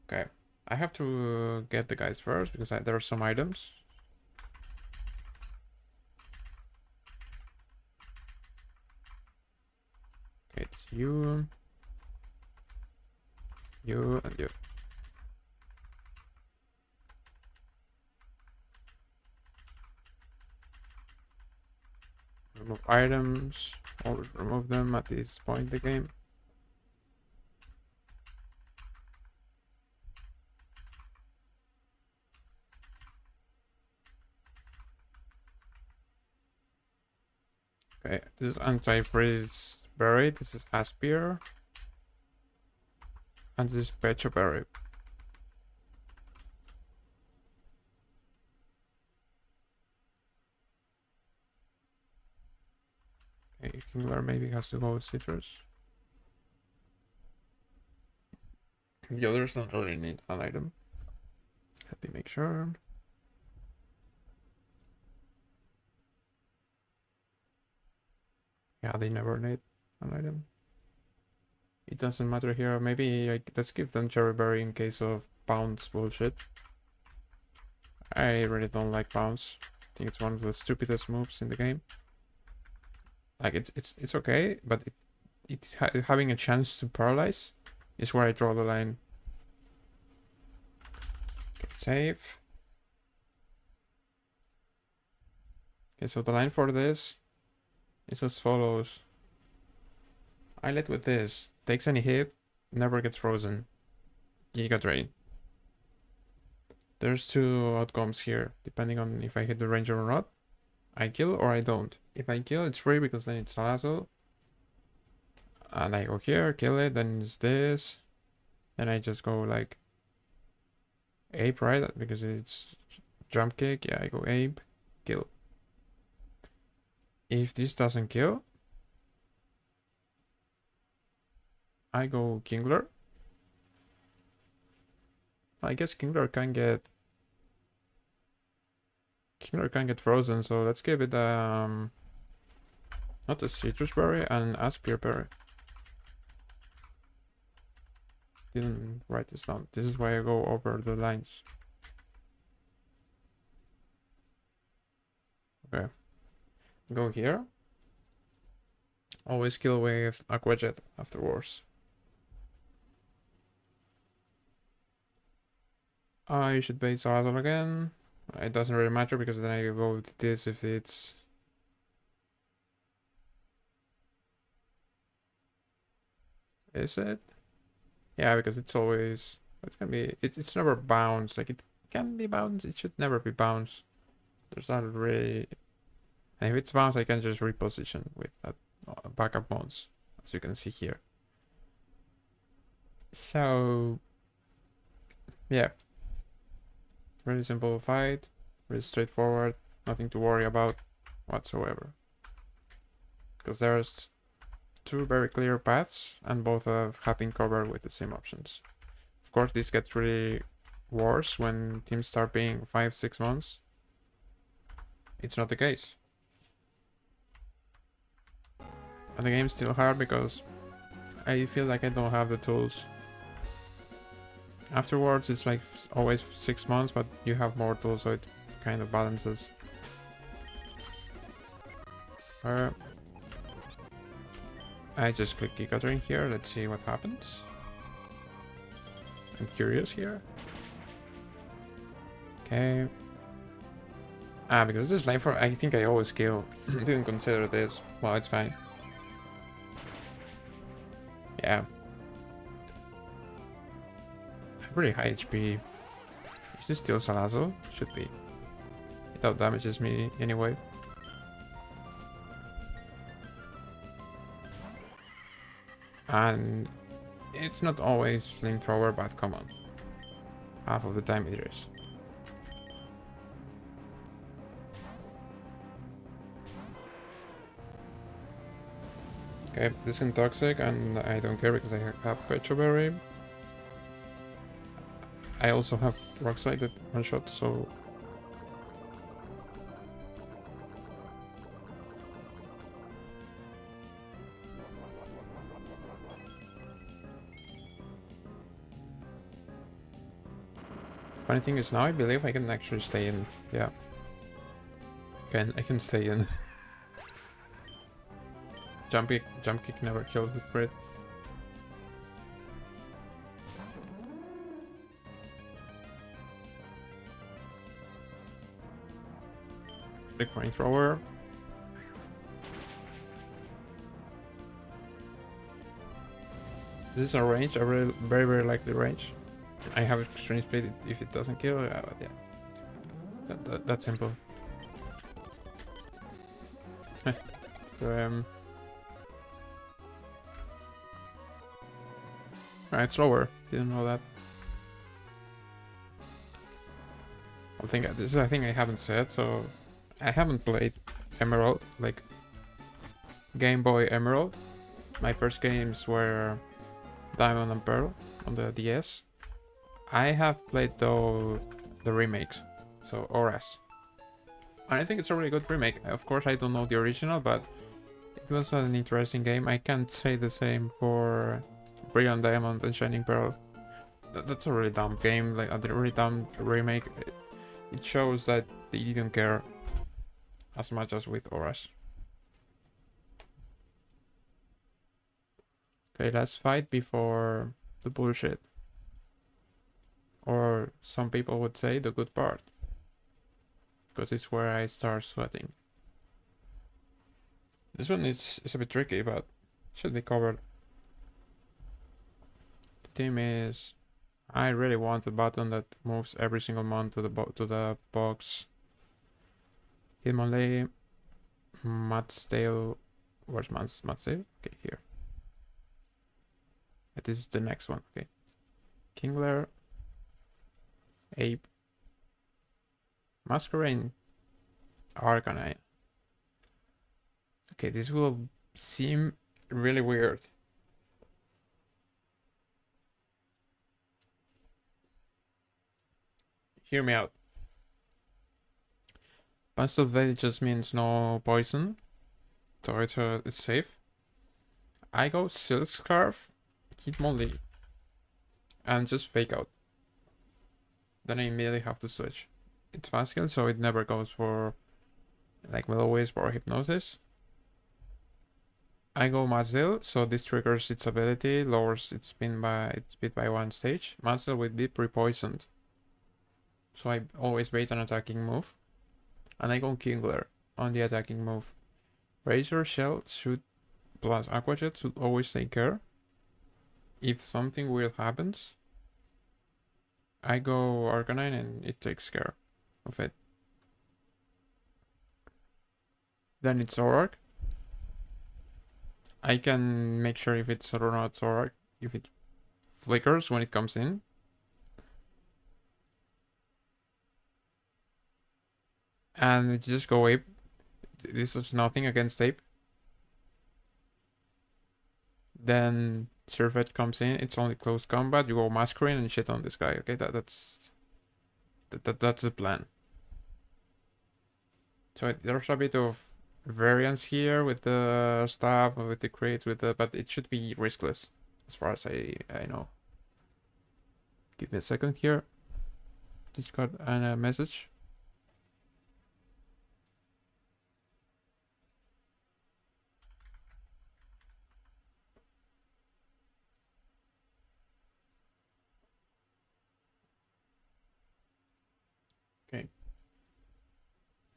Okay, I have to get the guys first because there are some items. Okay, it's you, and you. Remove items. Always remove them at this point in the game. Okay, this is anti-freeze berry. This is Aspire. And this is Pecho berry. Okay, Kingler maybe has to go with citrus. The others don't really need an item. Let me make sure. Yeah, they never need an item. It doesn't matter here. Maybe like, let's give them cherry berry in case of bounce bullshit. I really don't like bounce. I think it's one of the stupidest moves in the game. Like it's okay, but having a chance to paralyze is where I draw the line. Get save. Okay, so the line for this is as follows. I let with this. Takes any hit, never gets frozen. Giga Drain. There's two outcomes here, depending on if I hit the ranger or not. I kill or I don't. If I kill, it's free because then it's Salazzle. And I go here, kill it, then it's this. Then I just go like ape, right? Because it's jump kick. Yeah, I go ape, kill. If this doesn't kill, I go Kingler. I guess Kingler can get frozen, so let's give it not a citrus berry, and Aspire berry. Didn't write this down. This is why I go over the lines. Okay. Go here. Always kill with Aqua Jet afterwards. I should bait Salazzle again. It doesn't really matter because then I go with this if it's... Is it? Yeah, because it's always... It's gonna be... It's never bounce. Like, it can be bounce. It should never be bounce. There's not really And if it's bounce, I can just reposition with that backup modes, as you can see here. So, yeah, really simple fight, really straightforward, nothing to worry about whatsoever. Because there's two very clear paths, and both have been covered with the same options. Of course, this gets really worse when teams start being 5-6 months. It's not the case. And the game's still hard because I feel like I don't have the tools. Afterwards, it's like always 6 months, but you have more tools, so it kind of balances. I just click Giga here. Let's see what happens. I'm curious here. Okay. Because this life, I think I always kill. Didn't consider this. Well, it's fine. Yeah. Pretty high HP. Is this still Salazzle? Should be. It out damages me anyway. And it's not always flamethrower, but come on. Half of the time it is. Okay, this is toxic, and I don't care because I have Pecho Berry. I also have Rock Slide that one shot, so. Funny thing is, now I believe I can actually stay in. Yeah. I can stay in. Jump kick never killed with crit. Big flamethrower. This is a range. I really, very like the range. I have extreme speed if it doesn't kill. But yeah, that's simple. Alright, slower. Didn't know that. I think this is a thing I haven't said. So I haven't played Emerald, like Game Boy Emerald. My first games were Diamond and Pearl on the DS. I have played though the remakes, so ORAS. And I think it's a really good remake. Of course, I don't know the original, but it was an interesting game. I can't say the same for Brilliant Diamond and Shining Pearl. That's a really dumb game, like a really dumb remake. It shows that they didn't care as much as with ORAS. Okay, let's fight before the bullshit. Or some people would say the good part. Because it's where I start sweating. This one is a bit tricky, but should be covered. The team is... I really want a button that moves every single mon to the box. Hitmonlee, Mudsdale. Where's Mudsdale? Okay, here. This is the next one. Okay. Kingler, Ape, Masquerain, Arcanine. Okay, this will seem really weird. Hear me out. Pastel Veil just means no poison, so it's safe. I go Silk Scarf, Hitmonlee, and just fake out. Then I immediately have to switch. It's fast skill, so it never goes for like Will Wisp or Hypnosis. I go Mudsdale, so this triggers its ability, lowers its speed by 1 stage. Mudsdale will be pre-poisoned, so I always wait an attacking move. And I go Kingler on the attacking move. Razor Shell should plus Aqua Jet should always take care. If something weird happens, I go Arcanine and it takes care of it. Then it's Zorak. I can make sure if it's or not Zorak, if it flickers when it comes in. And you just go ape. This is nothing against ape. Then Surfet comes in. It's only close combat. You go Masquerade and shit on this guy. Okay, that's the plan. So there's a bit of variance here with the staff, with the crates, but it should be riskless as far as I know. Give me a second here. Just got a message. Okay.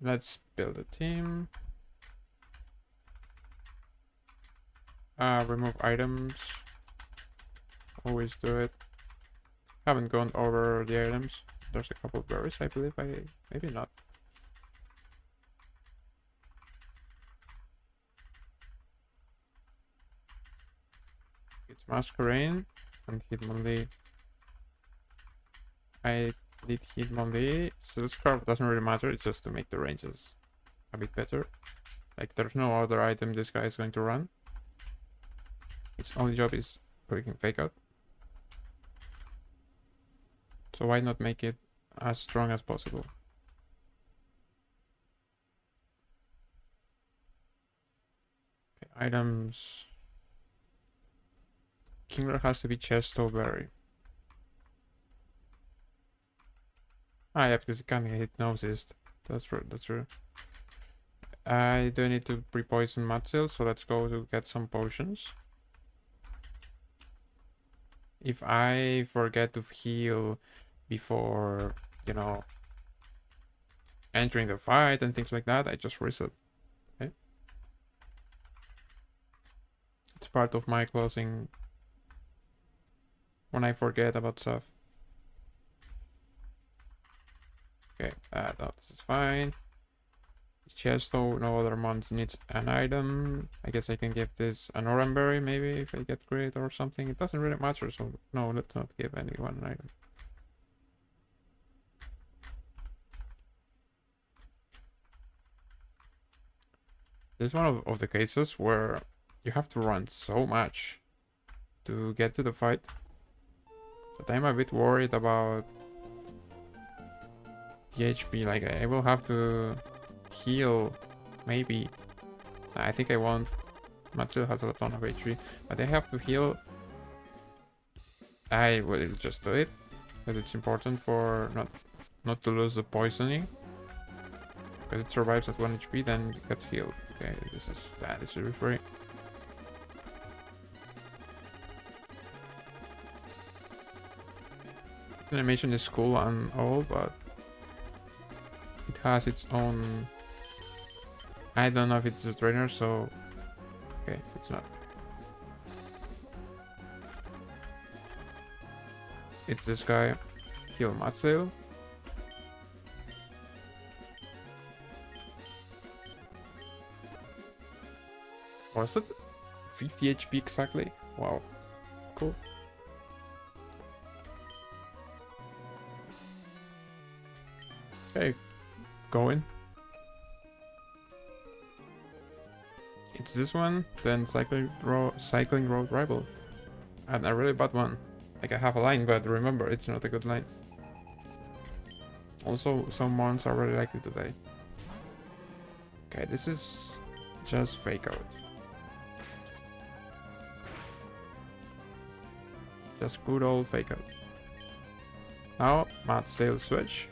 Let's build a team. Remove items. Always do it. Haven't gone over the items. There's a couple of berries, I believe. Maybe not. It's Masquerade and Hitmonlee. I did Hitmonlee, so the scarf doesn't really matter. It's just to make the ranges a bit better. Like there's no other item this guy is going to run. Its only job is clicking fake out. So why not make it as strong as possible? Okay, items. Kingler has to be Chesto Berry. Ah, yeah, because it can't get hypnosis. That's true, that's true. I do need to pre-poison Matzel, so let's go to get some potions. If I forget to heal before, you know, entering the fight and things like that, I just reset. Okay? It's part of my closing when I forget about stuff. Okay, that's fine. Chesto, no other mons needs an item. I guess I can give this an Oranberry maybe if I get great or something. It doesn't really matter, so no, let's not give anyone an item. This is one of the cases where you have to run so much to get to the fight that I'm a bit worried about the HP. Like I will have to heal, maybe. I think I won't. Matzel has a ton of HP, but I have to heal. I will just do it, but it's important for not to lose the poisoning, because it survives at 1 HP, then it gets healed. Okay, this should be free. This animation is cool and all, but it has its own. I don't know if it's a trainer, so okay, it's not. It's this guy, heal Matzel. Was it 50 HP exactly? Wow, cool. Okay, going. It's this one, then cycling road rival. And a really bad one. Like I have a line, but remember, it's not a good line. Also, some mons are really likely to die. Okay, this is just fake out. Just good old fake out. Now, Matt Sail switch.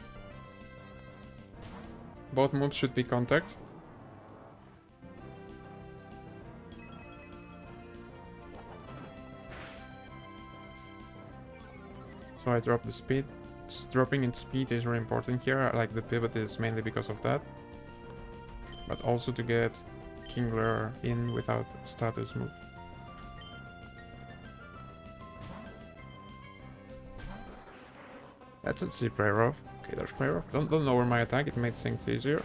Both moves should be contact. So I drop the speed. Dropping in speed is very important here. Like the pivot is mainly because of that. But also to get Kingler in without status move. Let's see prayer off. Okay, there's prayer off. Don't lower my attack, it makes things easier.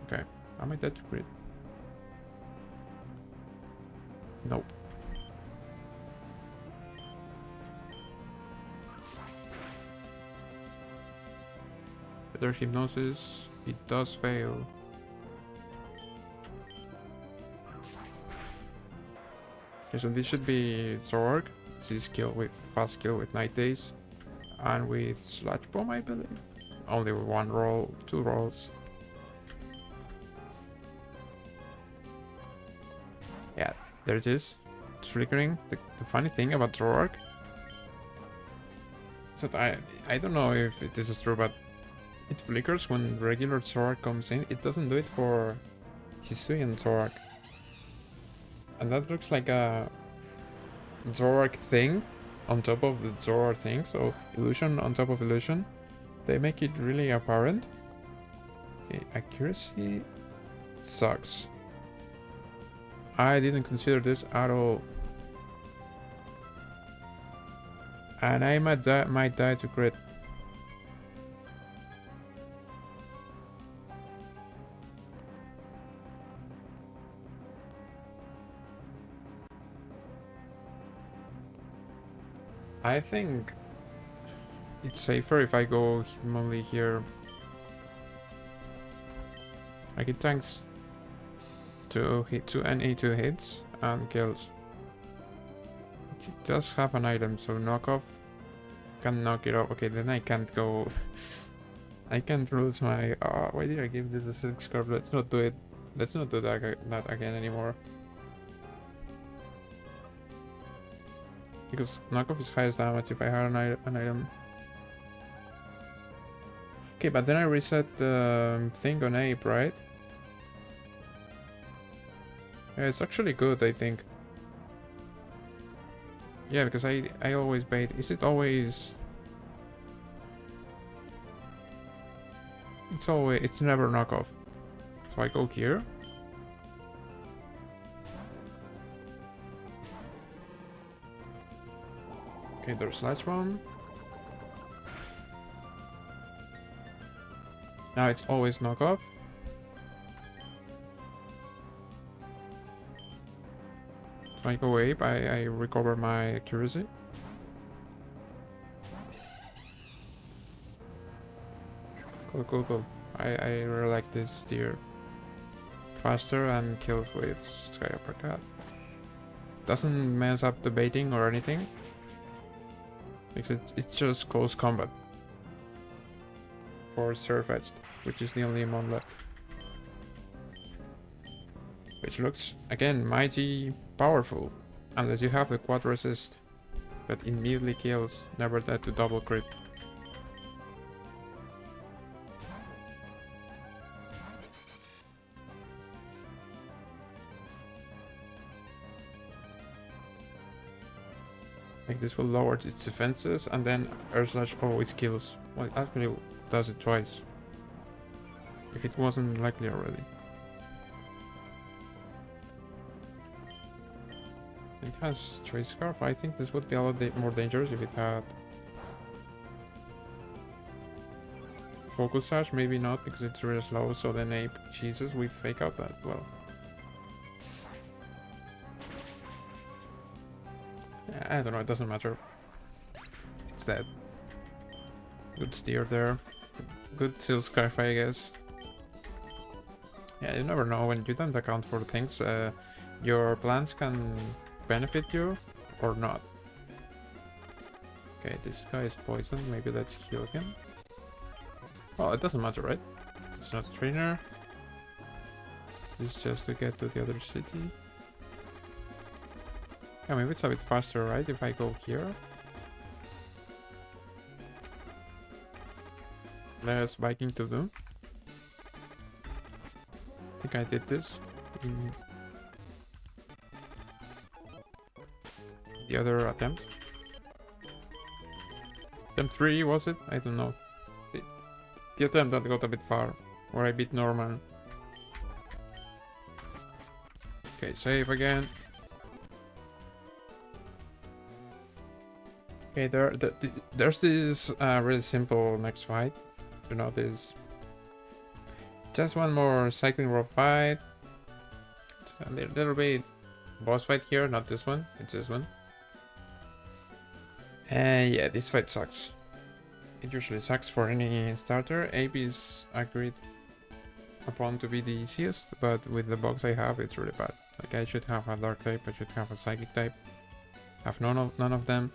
Okay, Am I dead to crit? Nope. Better hypnosis. It does fail. Okay, so this should be Zorg. This is skill with fast skill with Night Days. And with Sludge Bomb, I believe. Only one roll, 2 rolls. Yeah, there it is. It's flickering. The funny thing about Zorg is that I don't know if this is true, but it flickers when regular Zorg comes in. It doesn't do it for Hisuian Zorg. And that looks like a Zorg thing on top of the Zorg thing. So illusion on top of illusion. They make it really apparent. Okay, accuracy sucks. I didn't consider this at all. And I might die to crit. I think it's safer if I go only here. Like it tanks 2 NA 2 hits and kills. It does have an item, so knockoff can knock it off. Okay, then I can't go. I can't lose my. Why did I give this a silk scarf? Let's not do it. Let's not do that again anymore. Because knockoff is highest damage if I had an item. Okay, but then I reset the thing on Ape, right? Yeah, it's actually good, I think. Yeah, because I always bait. Is it always... It's never knockoff. So I go here. Okay, there's Slash Bomb. Now it's always knockoff. So I go Ape, I recover my accuracy. Cool. I really like this steer. Faster and kills with Sky Uppercut. Doesn't mess up the baiting or anything. Because it's just close combat. For Surfetched, which is the only amount left. Which looks, again, mighty powerful. Unless you have the quad resist. That immediately kills, never that to double crit. Like this will lower its defenses and then Air Slash always kills. Well, it actually does it twice. If it wasn't likely already. It has Choice Scarf. I think this would be a lot more dangerous if it had Focus Sash. Maybe not because it's really slow, so then Ape cheeses with Fake Out as well. I don't know, it doesn't matter. It's dead. Good steer there. Good Seal Scarf, I guess. Yeah, you never know when you don't account for things. Your plans can benefit you or not. Okay, this guy is poisoned. Maybe let's heal him. Well, it doesn't matter, right? It's not a trainer. It's just to get to the other city. Yeah, maybe it's a bit faster, right? If I go here. Less biking to do. I think I did this in the other attempt. Attempt 3, was it? I don't know. The attempt that got a bit far, where I beat Norman. Okay, save again. Okay, there's this really simple next fight. You know, this Just one more cycling rope fight. Just a little bit boss fight here, not this one, it's this one. And yeah, this fight sucks. It usually sucks for any starter. AB is agreed upon to be the easiest, but with the box I have, it's really bad. Like I should have a dark type, I should have a psychic type. Have none of them.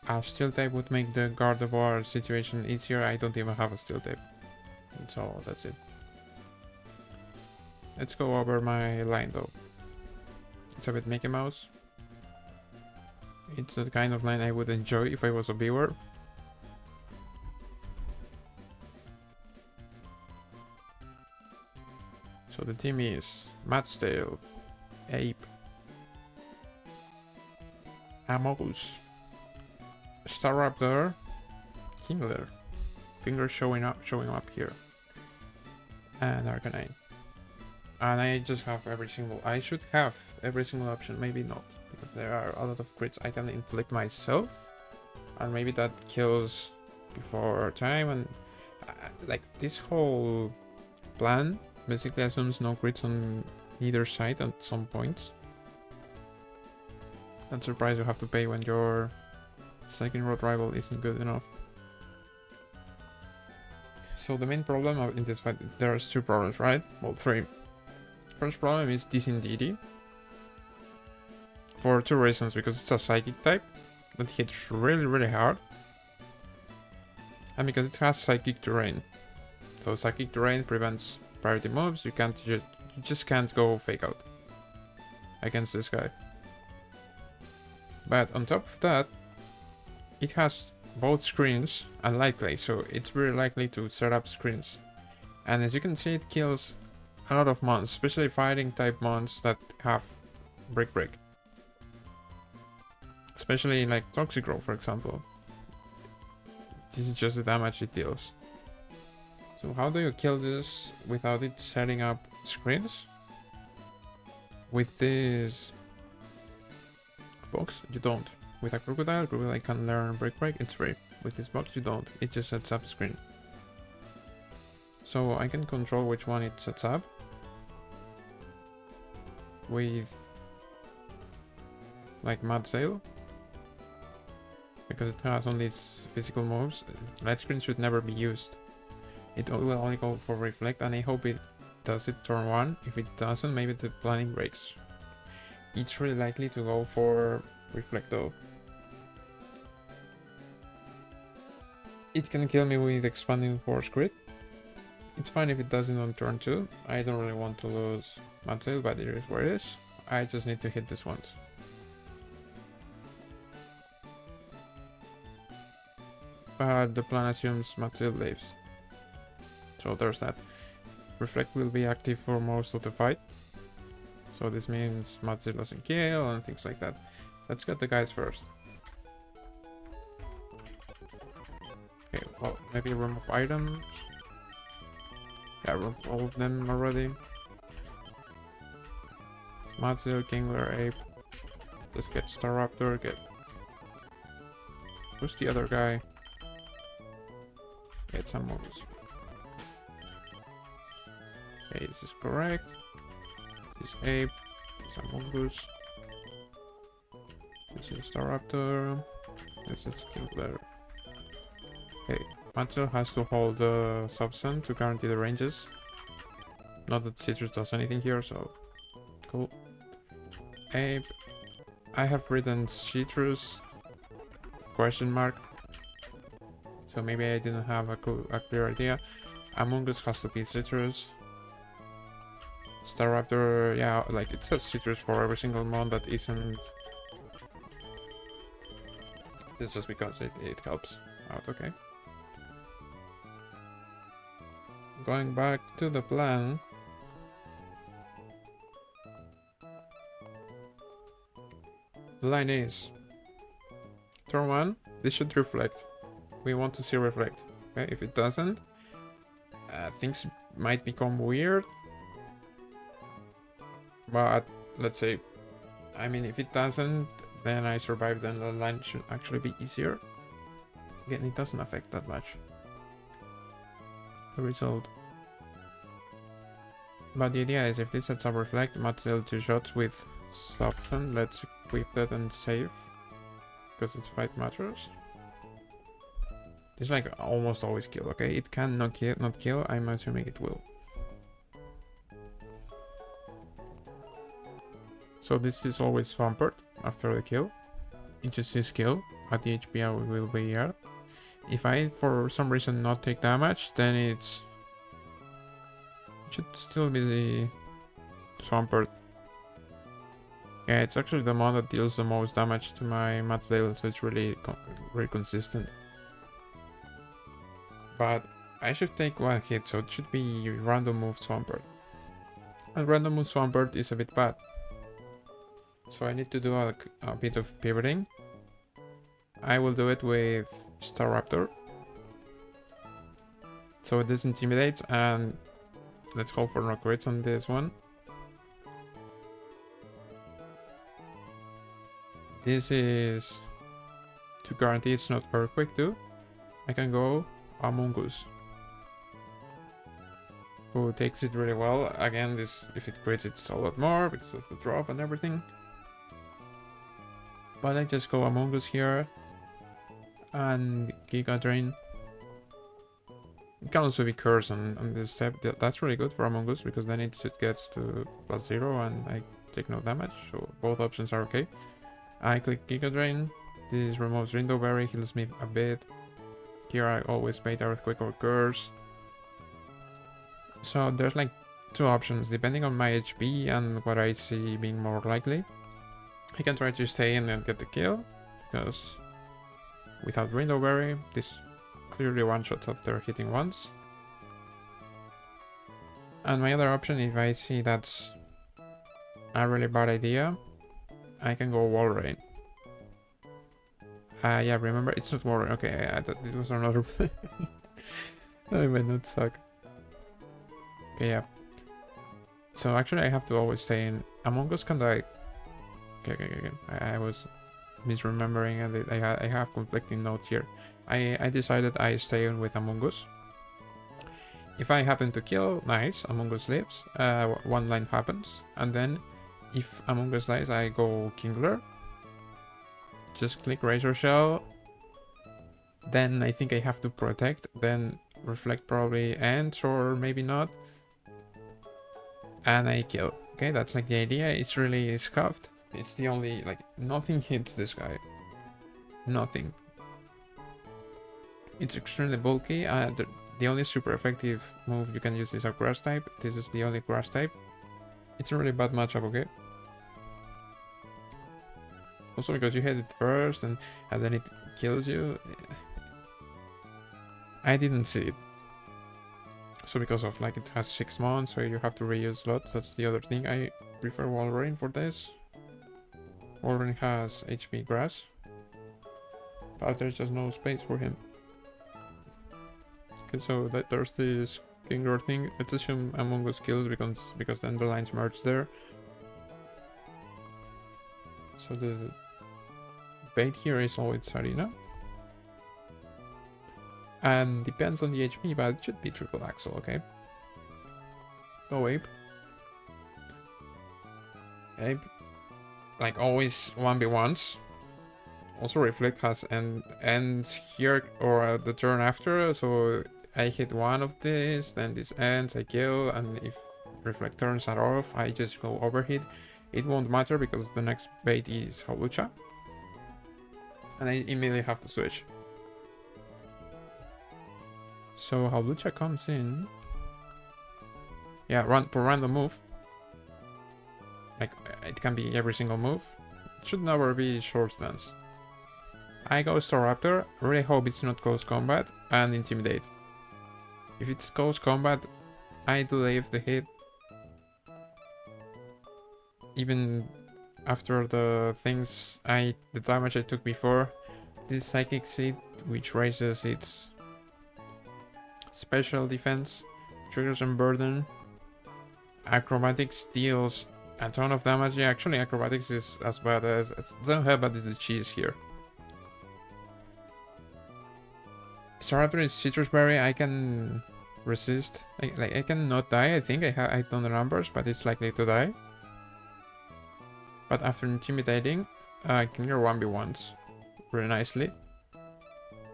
A steel type would make the guard of war situation easier. I don't even have a steel type. So that's it. Let's go over my line though. It's a bit Mickey Mouse. It's the kind of line I would enjoy if I was a viewer. So the team is Matstale, Ape, Amogus, Staraptor, Kingler, Finger showing up here, and Arcanine. And I just have every single. I should have every single option. Maybe not, because there are a lot of crits I can inflict myself, and maybe that kills before time. And like this whole plan basically assumes no crits on either side at some points. Not surprised you have to pay when your second road rival isn't good enough. So the main problem in this fight, there's two problems, right? Well, three. First problem is Disindeity. For two reasons, because it's a psychic type that hits really hard. And because it has psychic terrain. So psychic terrain prevents priority moves, you just can't go fake out against this guy. But on top of that, it has both screens and light clay, so it's very likely to set up screens. And as you can see, it kills a lot of mons, especially fighting type mons that have break. Especially like Toxicrow, for example. This is just the damage it deals. So how do you kill this without it setting up screens? With this box, you don't. With a Crocodile can learn break, it's free. With this box, you don't. It just sets up a screen. So I can control which one it sets up with like Mud Sail, because it has only its physical moves. Light screen should never be used. It will only go for reflect, and I hope it does it turn 1. If it doesn't, maybe the planning breaks. It's really likely to go for reflect though. It can kill me with expanding force crit. It's fine if it doesn't on turn 2. I don't really want to lose Matzel, but it is where it is. I just need to hit this once. But the plan assumes Matzel lives. So there's that. Reflect will be active for most of the fight. So this means Matzel doesn't kill and things like that. Let's get the guys first. Okay, well, maybe remove items. Yeah, remove all of them already. Matzel, Kingler, Ape. Let's get Staraptor, who's the other guy? Get some moves. Okay, this is correct. This is Ape. This is Amogus. This is Staraptor. This is Kingler. Okay, Matzel has to hold the Substance to guarantee the ranges. Not that Citrus does anything here, so cool. Ape. I have written Citrus question mark, so maybe I didn't have a clear idea. Among Us has to be Citrus. Staraptor, yeah, like it says Citrus for every single mon that isn't. It's just because it helps out, okay. Going back to the plan. The line is turn 1, this should reflect. We want to see reflect. Okay, if it doesn't, things might become weird. But let's say, I mean, if it doesn't, then I survive, then the line should actually be easier. Again, it doesn't affect that much the result. But the idea is if this sets up reflect, might still 2 shots with soften. Let's equip that and save. Because its fight matters. This like almost always kill, okay? It can not kill, I'm assuming it will. So this is always Swampert after the kill. It just his kill. At the HP I will be here. If I for some reason not take damage, then it should still be the Swampert. Yeah, it's actually the mod that deals the most damage to my Matzdale, so it's really very consistent. But I should take 1 hit, so it should be random move Swampert. And random move Swampert is a bit bad. So I need to do a bit of pivoting. I will do it with Staraptor. So this intimidates, and let's hope for no crits on this one. This is to guarantee it's not Earthquake too. I can go Amoonguss, who takes it really well. Again, this if it crits it's a lot more because of the drop and everything. But I just go Amoonguss here and Giga Drain. It can also be Curse on this step. That's really good for Amoonguss because then it just gets to +0 and I take no damage. So both options are okay. I click Giga Drain. This removes Window Berry, heals me a bit. Here I always bait Earthquake or Curse. So there's like 2 options depending on my HP and what I see being more likely. I can try to stay in and get the kill, because without Window Berry, this clearly one-shots after hitting once. And my other option, if I see that's a really bad idea, I can go Walrein. Yeah, remember, it's not Walrein. Okay, I thought this was another play. I might not suck. Okay, yeah. So actually I have to always stay in. Among Us can die. Okay. I was misremembering and I have conflicting notes here. I decided I stay in with Among Us. If I happen to kill, nice, Among Us lives. 1 line happens. And then if Among Us dies, I go Kingler. Just click Razor Shell. Then I think I have to protect. Then Reflect probably ends or maybe not. And I kill. Okay, that's like the idea. It's really scuffed. It's the only, like, nothing hits this guy. Nothing. It's extremely bulky. The only super effective move you can use is a grass type. This is the only grass type. It's a really bad matchup, okay? Also because you hit it first and then it kills you. I didn't see it. So because of like it has 6 months, so you have to reuse slots. That's the other thing. I prefer Walrein for this. Walrein has HP grass, but there's just no space for him. Okay, so there's this Kingler thing. Let's assume Among Us kills because then the lines merge there. So the bait here is always Sarina. And depends on the HP, but it should be triple Axel, okay? Go Ape. Ape. Like always 1v1s. Also Reflect has ends here or the turn after, so I hit one of these, then this ends, I kill, and if Reflect turns are off, I just go overhit. It won't matter because the next bait is Hawlucha. And I immediately have to switch. So Hawlucha comes in. Yeah, for random move. Like, it can be every single move. It should never be short stance. I go Staraptor, really hope it's not close combat, and Intimidate. If it's close combat, I delay the hit. Even after the damage I took before. This Psychic Seed, which raises its special defense, triggers and burden. Acrobatics deals a ton of damage. Yeah, actually Acrobatics is as bad as how bad is the cheese here. Staraptor is Citrus Berry. I can resist. I cannot die. I think I done the numbers, but it's likely to die. But after intimidating, Kingler 1v1s really nicely.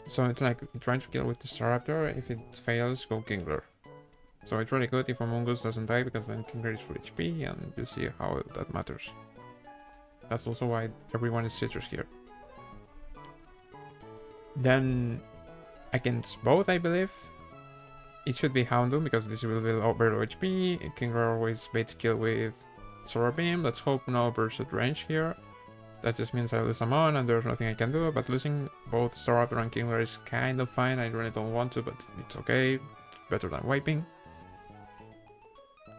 So it's like trying to kill with the Staraptor. If it fails, go Kingler. So it's really good if Among Us doesn't die, because then Kingler is full HP, and you see how that matters. That's also why everyone is citrus here. Then against both, I believe, it should be Houndoom, because this will be very low HP. Kingler always baits kill with Solar Beam. Let's hope no burst at range here. That just means I lose Amon and there's nothing I can do, but losing both Staraptor and Kingler is kind of fine. I really don't want to, but it's okay. It's better than wiping.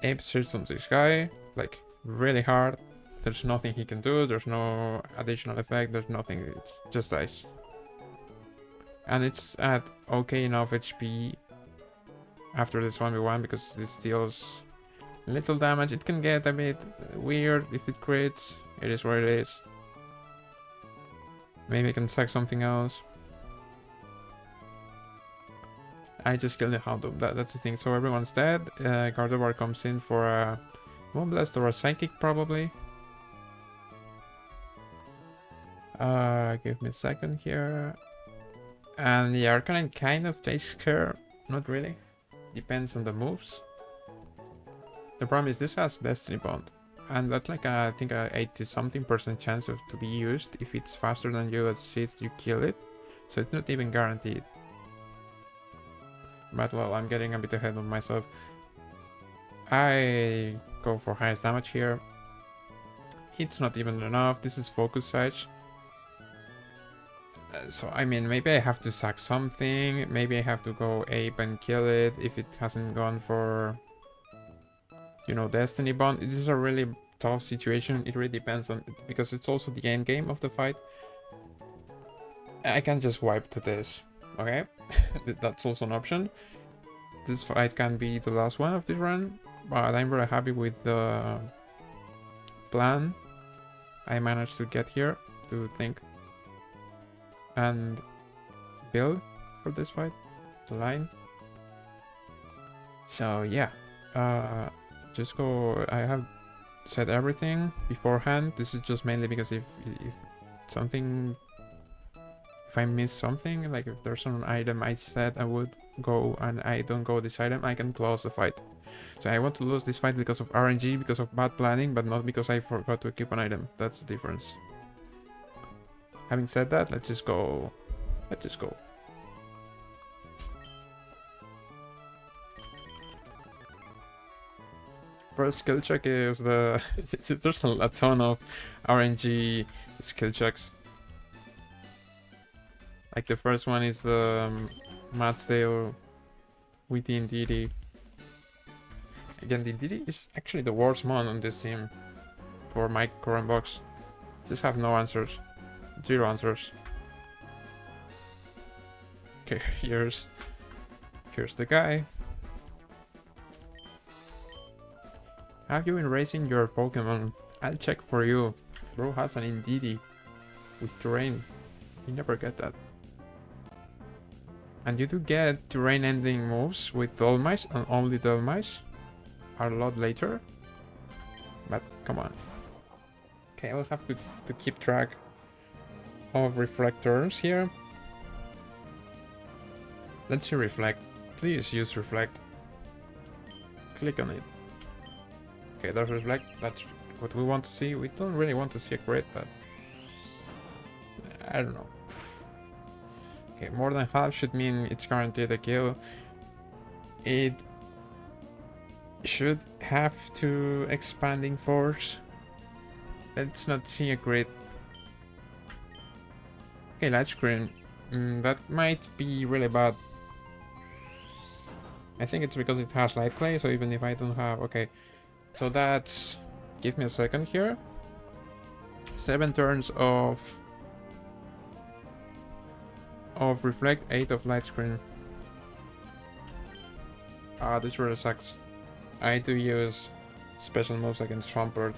Ape sits on this guy, like, really hard. There's nothing he can do, there's no additional effect, there's nothing, it just dies. And it's at okay enough HP after this 1v1, because this deals little damage. It can get a bit weird if it crits, it is what it is. Maybe I can sack something else. I just killed the Houndoom, that's the thing. So everyone's dead. Gardevoir comes in for a Moonblast or a Psychic probably. Give me a second here. And the Arcanine kind of takes care, not really. Depends on the moves. The problem is this has Destiny Bond. And that's like I think a 80-something% chance to be used. If it's faster than you at seeds, you kill it. So it's not even guaranteed. But well, I'm getting a bit ahead of myself. I go for highest damage here. It's not even enough. This is Focus Siege. So I mean, maybe I have to sack something. Maybe I have to go Ape and kill it if it hasn't gone for, you know, Destiny Bond. This is a really tough situation. It really depends on, because it's also the end game of the fight. I can't just wipe to this. Okay, that's also an option. This fight can be the last one of this run, but I'm really happy with the plan I managed to get here, to think and build for this fight, the line. So yeah, just go. I have said everything beforehand. This is just mainly because if something, if I miss something, like if there's an item I said I would go and I don't go this item, I can close the fight. So I want to lose this fight because of RNG, because of bad planning, but not because I forgot to equip an item. That's the difference. Having said that, let's just go. Let's just go. First skill check is the... there's a ton of RNG skill checks. Like the first one is the Matstail with the Indeedee. Again, the Indeedee is actually the worst mon on this team for my current box. Just have no answers. 0 answers. Okay, here's the guy. Have you been racing your Pokemon? I'll check for you. Bro has an Indeedee with terrain. You never get that. And you do get terrain ending moves with Dolmice, and only Dolmice are a lot later. But come on. Okay, I'll have to keep track of reflectors here. Let's see Reflect. Please use Reflect. Click on it. Okay, there's Reflect. That's what we want to see. We don't really want to see a crit, but I don't know. Okay, more than half should mean it's guaranteed a kill. It should have to expanding force. Let's not see a crit. Okay, light screen. That might be really bad. I think it's because it has light play, so even if I don't have... Okay, so that's... Give me a second here. 7 turns of Reflect, 8 of light screen. Ah, this really sucks. I do use special moves against Swampert,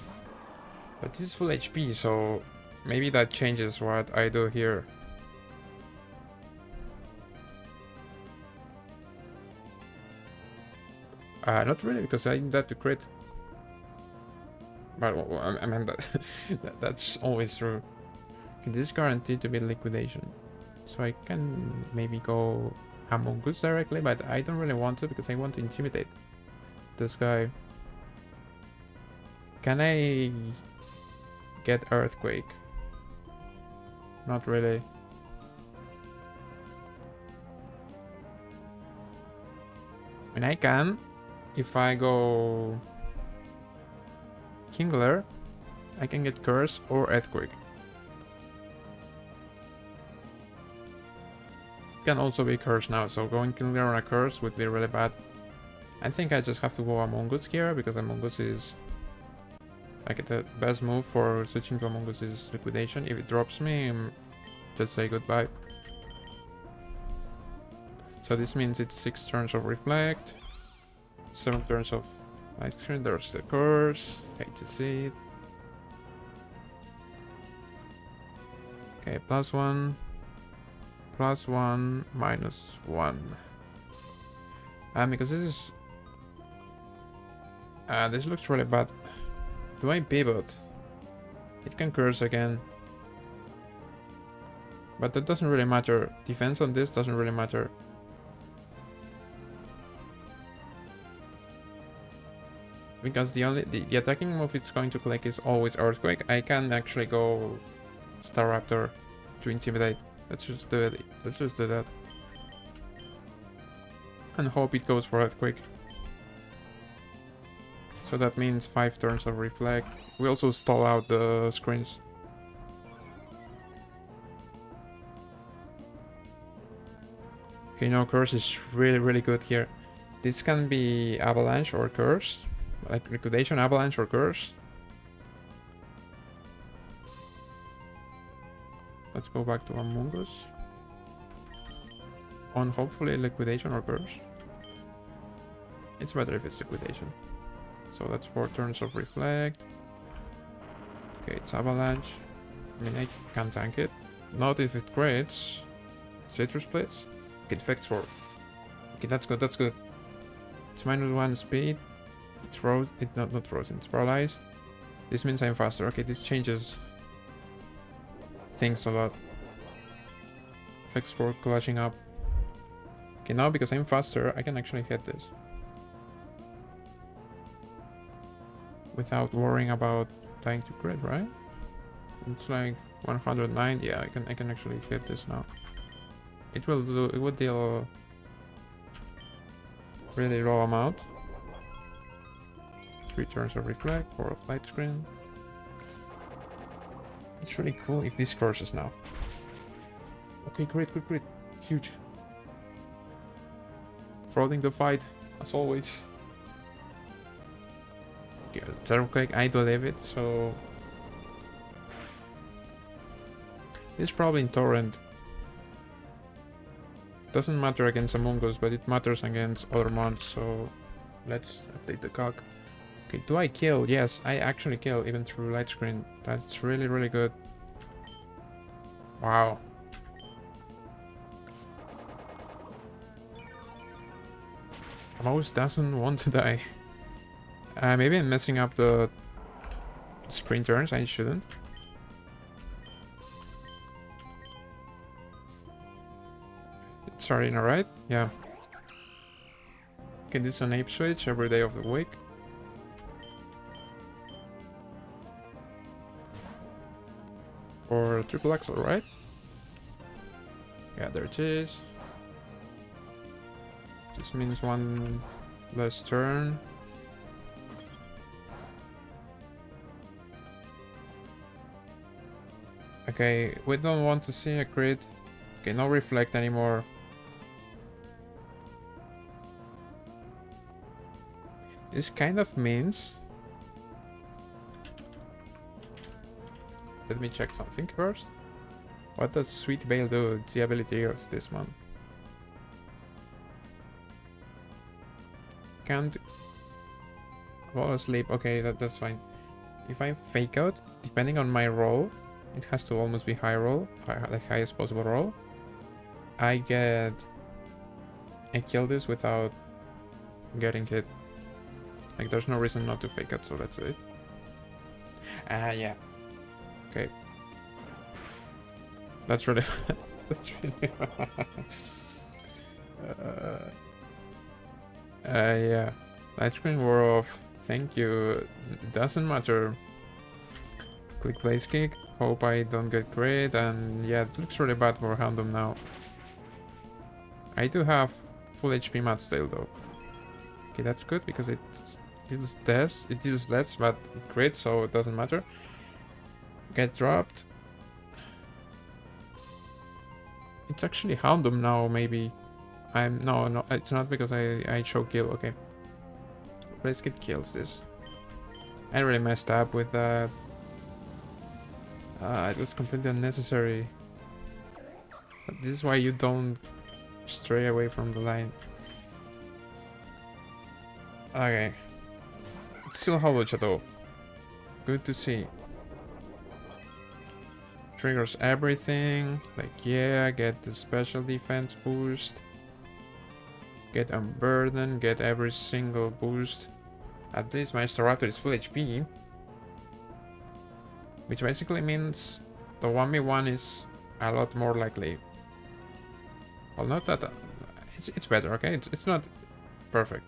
but this is full HP, so maybe that changes what I do here. Not really, because I need that to crit. But I mean that's always true. Okay, this is guaranteed to be liquidation, so I can maybe go Among Us directly, but I don't really want to because I want to intimidate this guy. Can I get Earthquake? Not really. I mean, I can if I go Kingler. I can get Curse or Earthquake. It can also be Curse now, so going Kingler on a Curse would be really bad. I think I just have to go Among Us here, because Among Us is like the best move for switching to Among Us is Liquidation. If it drops me, just say goodbye. So this means it's 6 turns of Reflect, 7 turns of Light Screen. There's the Curse. Hate to see it. Okay, +1, +1, -1. Because this is... this looks really bad. Do I pivot? It can Curse again. But that doesn't really matter. Defense on this doesn't really matter. Because the attacking move it's going to click is always Earthquake. I can actually go Star Raptor to intimidate. Let's just do it. Let's just do that. And hope it goes for Earthquake. So that means 5 turns of Reflect. We also stall out the screens. Okay, no, Curse is really good here. This can be Avalanche or Curse. Like Liquidation, Avalanche, or Curse. Let's go back to Among Us. On hopefully Liquidation or Curse. It's better if it's Liquidation. So that's 4 turns of Reflect. Okay, it's Avalanche. I mean, I can tank it. Not if it creates Citrus Blitz. Okay, effects 4. Okay, that's good, that's good. It's -1 speed. It's frozen. It's not frozen, it's paralyzed. This means I'm faster. Okay, this changes things a lot. Effects 4 clashing up. Okay, now because I'm faster, I can actually hit this without worrying about dying to crit, right? It's like 109. Yeah, I can actually hit this now. It would deal really low amount. 3 turns of Reflect, 4 of Light Screen. It's really cool if this curses now. Okay, great. Huge. Frauding the fight, as always. Okay, Earthquake, I do leave it, so... It's probably in Torrent. Doesn't matter against Among Us, but it matters against other mons, so... Let's update the cog. Okay, do I kill? Yes, I actually kill, even through Light Screen. That's really good. Wow. Mouse doesn't want to die. Maybe I'm messing up the sprint turns. I shouldn't. It's starting alright? Yeah. Okay, this is an ape switch every day of the week. For triple axle, right? Yeah, there it is. This means 1 less turn. Okay, we don't want to see a crit. Okay, no reflect anymore. This kind of means... Let me check something first. What does Sweet Veil do? It's the ability of this one. Can't fall asleep. Okay, that's fine. If I fake out, depending on my roll, it has to almost be high roll, the highest possible roll. I kill this without getting hit. Like, there's no reason not to fake it, so that's it. Yeah. Okay. That's really... that's really... yeah. Light screen wore off. Thank you. Doesn't matter. Click place kick. Hope I don't get great. And yeah, it looks really bad for Houndoom now. I do have full HP Mud's Tail though. Okay, that's good because it deals less. It deals less, but it crits, so it doesn't matter. Get dropped. It's actually Houndoom now, maybe. No, it's not because I show kill. Okay. Place kick kills this. I really messed up with that. It was completely unnecessary. But this is why you don't stray away from the line. Okay. It's still Hollow Shadow. Good to see. Triggers everything. Like, yeah, get the special defense boost. Get Unburden, get every single boost. At least my Staraptor is full HP. Which basically means the 1v1 is a lot more likely. Well, not that... it's better, okay? It's not perfect.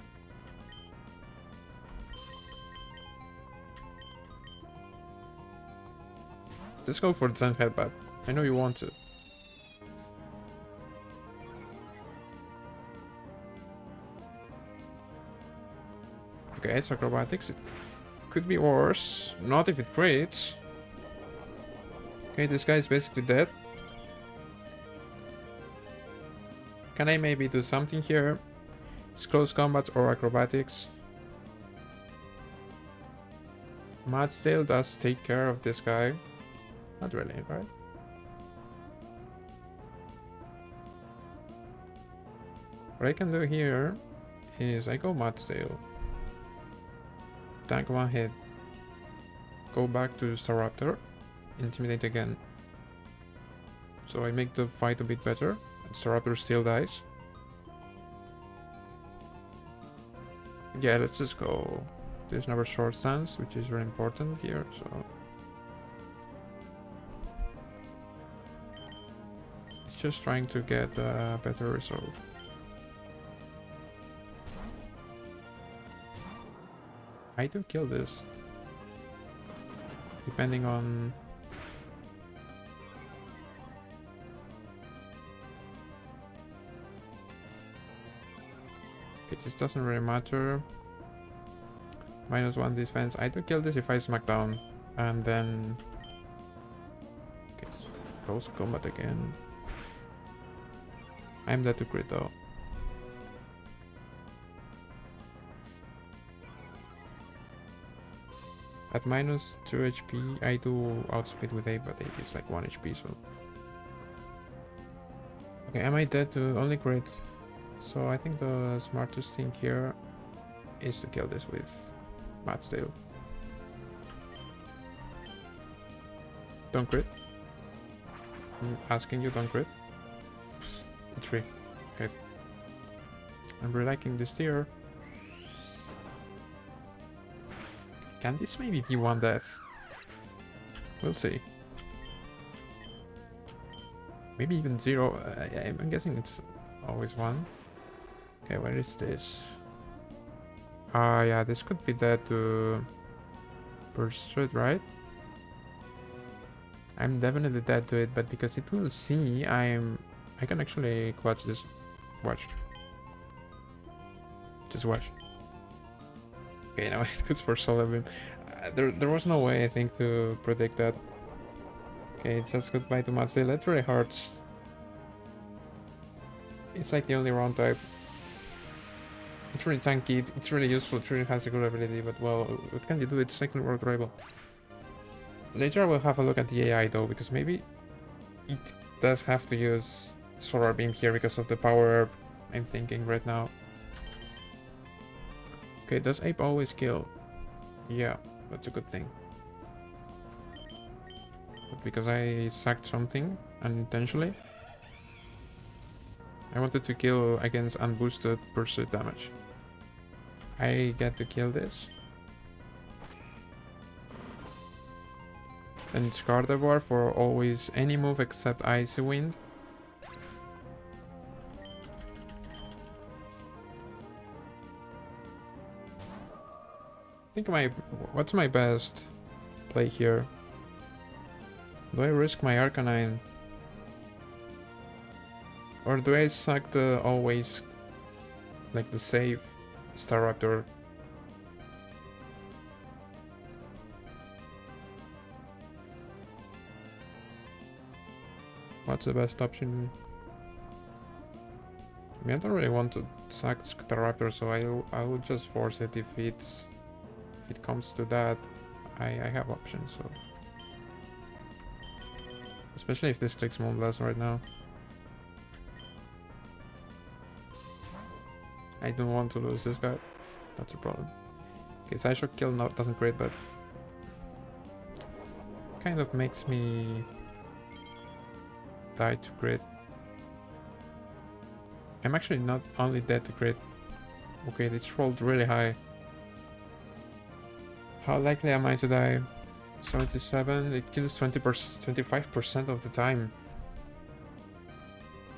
Just go for the Zen Headbutt. I know you want to. Okay, it's acrobatics. It could be worse. Not if it crits. Okay, this guy is basically dead. Can I maybe do something here? It's close combat or acrobatics. Mud's Tail does take care of this guy. Not really, right? What I can do here is I go Mud's Tail. Tank one hit. Go back to Staraptor. Intimidate again. So I make the fight a bit better. And Staraptor still dies. Yeah, let's just go. There's another short stance, which is very important here, so... It's just trying to get a better result. I do kill this. Depending on... Okay, this doesn't really matter. -1 defense. I do kill this if I smack down. And then... Okay, close combat again. I'm dead to crit though. At -2 HP, I do outspeed with 8, but 8 is like 1 HP, so... Okay, am I dead to only crit? So I think the smartest thing here is to kill this with Mud's Tail. Don't crit. I'm asking you, don't crit. It's free. Okay. I'm really liking this tier. Can this maybe be one death? We'll see. Maybe even 0. I'm guessing it's always 1. Okay, where is this? Yeah, this could be dead to Pursuit, right? I'm definitely dead to it, but because it will see, I can actually clutch this. Watch. Just watch. Okay, now it goes for Solar Beam. There was no way, I think, to predict that. Okay, it says goodbye to Mud's Tail. That really hurts. It's like the only round type. It's really tanky, it's really useful, it really has a good ability, but well, what can you do? It's second world rival. Later I will have a look at the AI though, because maybe it does have to use Solar Beam here because of the power herb, I'm thinking right now. Okay, does Ape always kill? Yeah, that's a good thing. But because I sacked something unintentionally, I wanted to kill against unboosted pursuit damage. I get to kill this. And discard the bar for always any move except Icy Wind. I think what's my best play here? Do I risk my Arcanine? Or do I suck the always, like the safe Staraptor? What's the best option? I mean, I don't really want to sack Staraptor, so I will just force it if it comes to that. I have options, so especially if this clicks Moonblast right now. I don't want to lose this guy. That's a problem. Okay, Sideshock kill doesn't crit, but kind of makes me die to crit. I'm actually not only dead to crit. Okay, it's rolled really high. How likely am I to die? 77. It kills 25% of the time.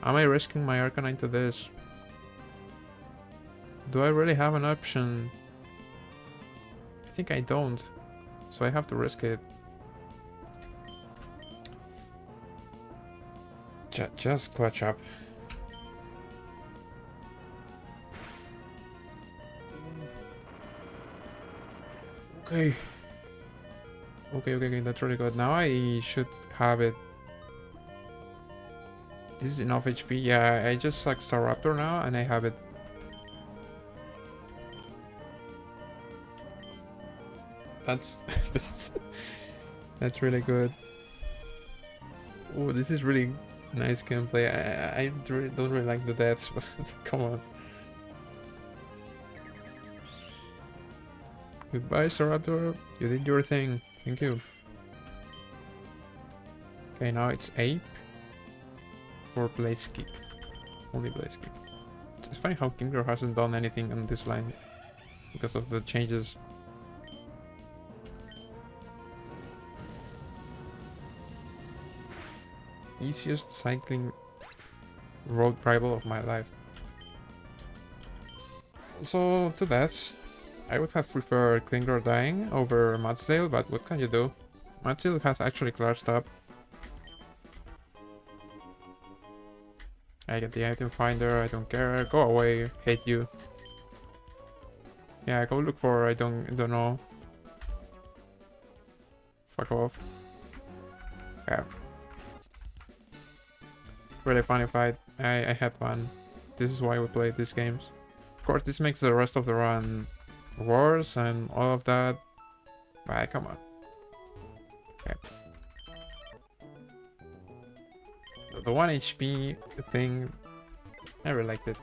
Am I risking my Arcanine to this? Do I really have an option? I think I don't. So I have to risk it. Just clutch up. Okay. Okay, that's really good. Now I should have it. This is enough HP. Yeah, I just suck Staraptor now and I have it. That's that's really good. Oh, this is really nice gameplay. I don't really like the deaths, but come on. Goodbye, Staraptor. You did your thing. Thank you. Okay, now it's Ape for Blaze Kick. Only Blaze Kick. It's funny how Kingler hasn't done anything on this line because of the changes. Easiest cycling road rival of my life. Also, to that, I would have preferred Klingler dying over Mudsdale, but what can you do? Mudsdale has actually clutched up. I get the item finder, I don't care. Go away, hate you. Yeah, go look for I don't know. Fuck off. Yeah. Really funny fight. I had fun. This is why we play these games. Of course, this makes the rest of the run worse and all of that. But come on. Okay. The 1 HP thing, I really liked it.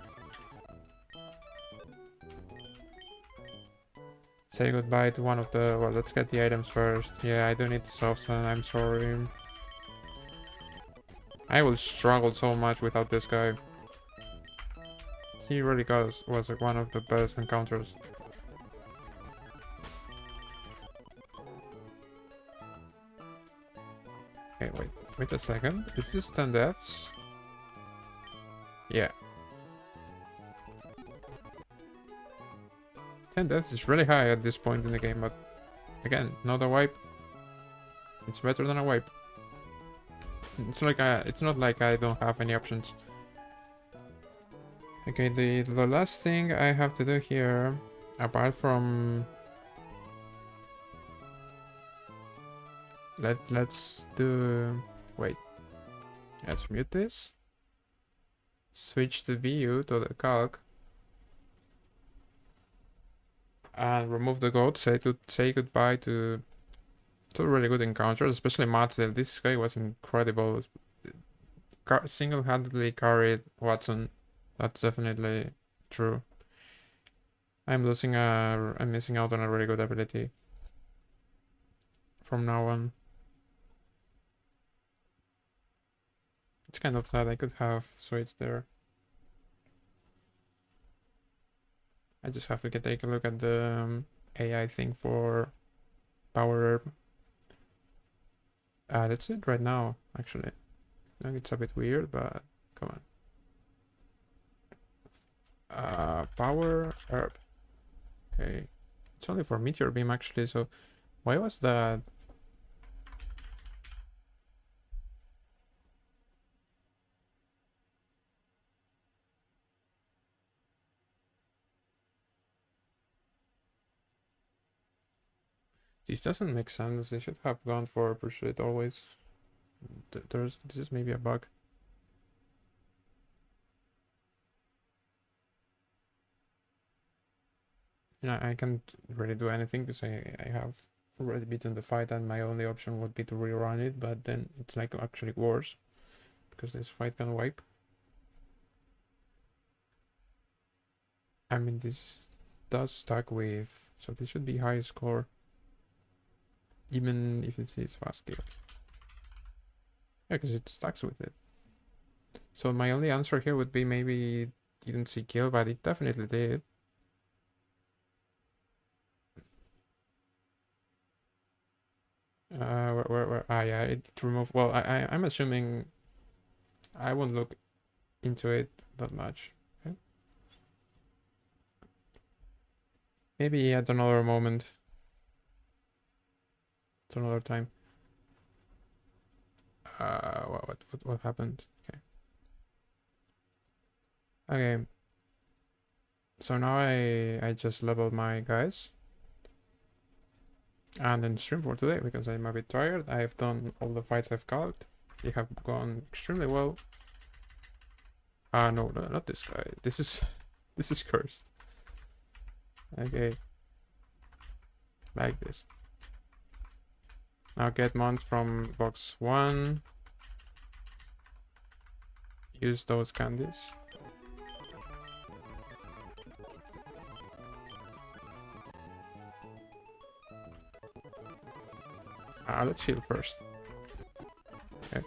Say goodbye to one of the... Well, let's get the items first. Yeah, I don't need to soften, I'm sorry. I will struggle so much without this guy. He really was like one of the best encounters. Okay, wait a second. Is this 10 deaths? Yeah. 10 deaths is really high at this point in the game, but again, not a wipe. It's better than a wipe. It's not like I don't have any options. Okay, the last thing I have to do here, apart from let's do wait. Let's mute this. Switch the view to the calc. And remove the goat. Say goodbye to two really good encounters, especially Matzel. This guy was incredible. Single-handedly carried Watson. That's definitely true. I'm missing out on a really good ability from now on. It's kind of sad. I could have switched there. I just have to take a look at the AI thing for power herb. That's it right now, actually. I think it's a bit weird, but come on. Power herb. Okay. It's only for meteor beam, actually, so why was that? This doesn't make sense. They should have gone for pursuit always. This is maybe a bug. You know, I can't really do anything because I have already beaten the fight, and my only option would be to rerun it, but then it's like actually worse because this fight can wipe. I mean, this does stack with, so this should be high score, even if it is fast kill. Yeah, because it stacks with it. So my only answer here would be maybe it didn't see kill, but it definitely did. Where? Ah, yeah, it removed. Well, I'm assuming I won't look into it that much. Okay. Maybe at another moment, at another time. What happened? Okay. Okay. So now I just leveled my guys. And then stream for today because I'm a bit tired. I've done all the fights I've caught. They have gone extremely well. No, not this guy. This is this is cursed. Okay. Like this. Now get mount from box 1. Use those candies. Let's heal first. Okay.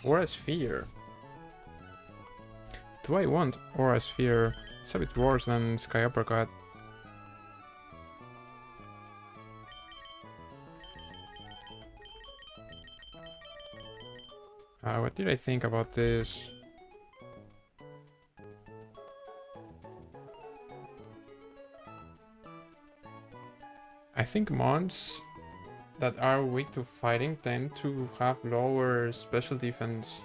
Aura Sphere. Do I want Aura Sphere? It's a bit worse than Sky Uppercut. What did I think about this? I think mons that are weak to fighting tend to have lower special defense.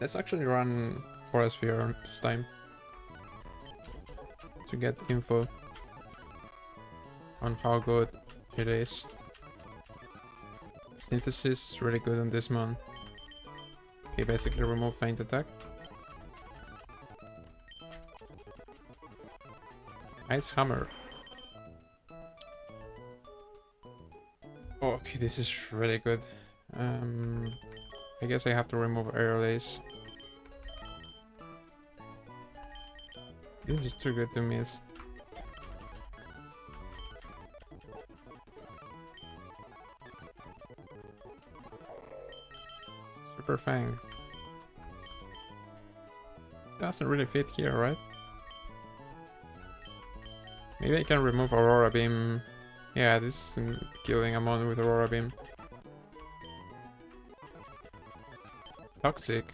Let's actually run Aura Sphere this time to get info on how good it is. Synthesis is really good on this mon. Okay, basically remove feint attack. Ice Hammer. Oh, okay, this is really good. I guess I have to remove Aerial Ace. This is too good to miss. Super Fang. Doesn't really fit here, right? Maybe I can remove Aurora Beam. Yeah, this is killing Amon with Aurora Beam. Toxic.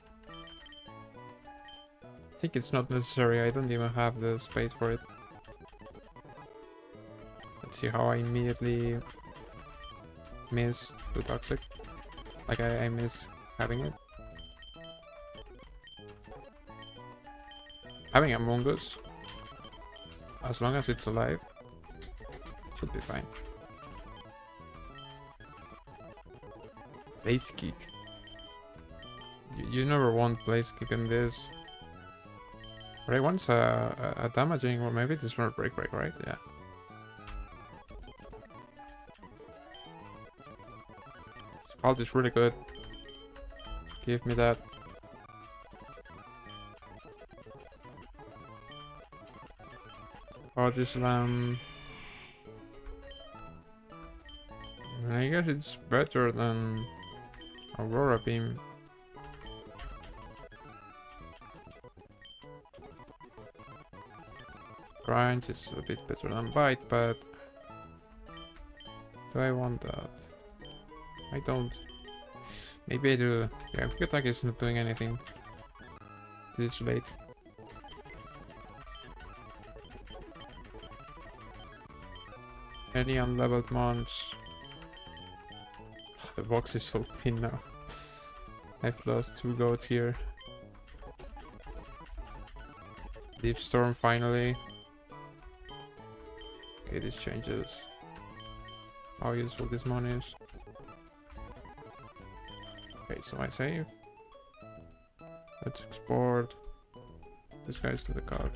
I think it's not necessary. I don't even have the space for it. Let's see how I immediately miss the Toxic. Like I miss having it. Having Among Us, as long as it's alive, should be fine. Blaze Kick. You never want Blaze Kick in this. But I want a damaging, or maybe this one break, right? Yeah. Scald is really good. Give me that. Body Slam. I guess it's better than Aurora Beam. Grind is a bit better than Bite, but do I want that? I don't. Maybe I do. Yeah, Quick Attack is not doing anything this late. Any unleveled mons? Oh, the box is so thin now. I've lost 2 goats here. Deep Storm finally. Okay, this changes how useful this mon is. Okay, so I save. Let's export this guy's to the card.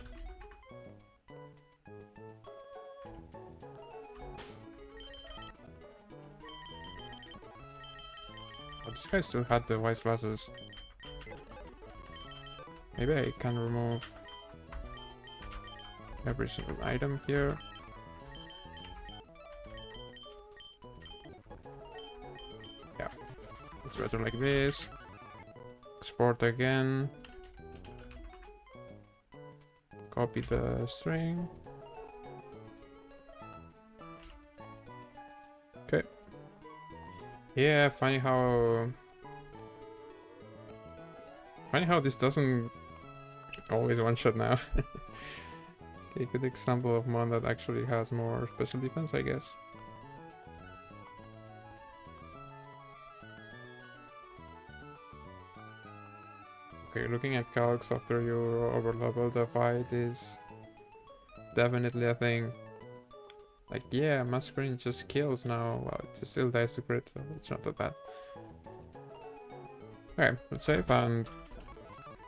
Oh, this guy still had the wise glasses. Maybe I can remove every single item here. Yeah, it's better like this. Export again. Copy the string. Okay. Yeah, funny how this doesn't always one shot now. Okay, good example of one that actually has more special defense, I guess. Okay, looking at calcs after you overlevel the fight is definitely a thing. Like, yeah, Masquerade just kills now, well, it still dies to crit, so it's not that bad. Okay, let's save and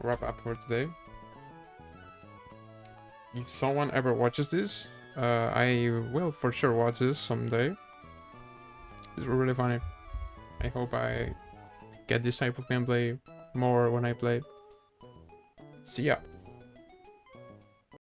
wrap up for today. If someone ever watches this, I will for sure watch this someday. It's really funny. I hope I get this type of gameplay more when I play. See ya!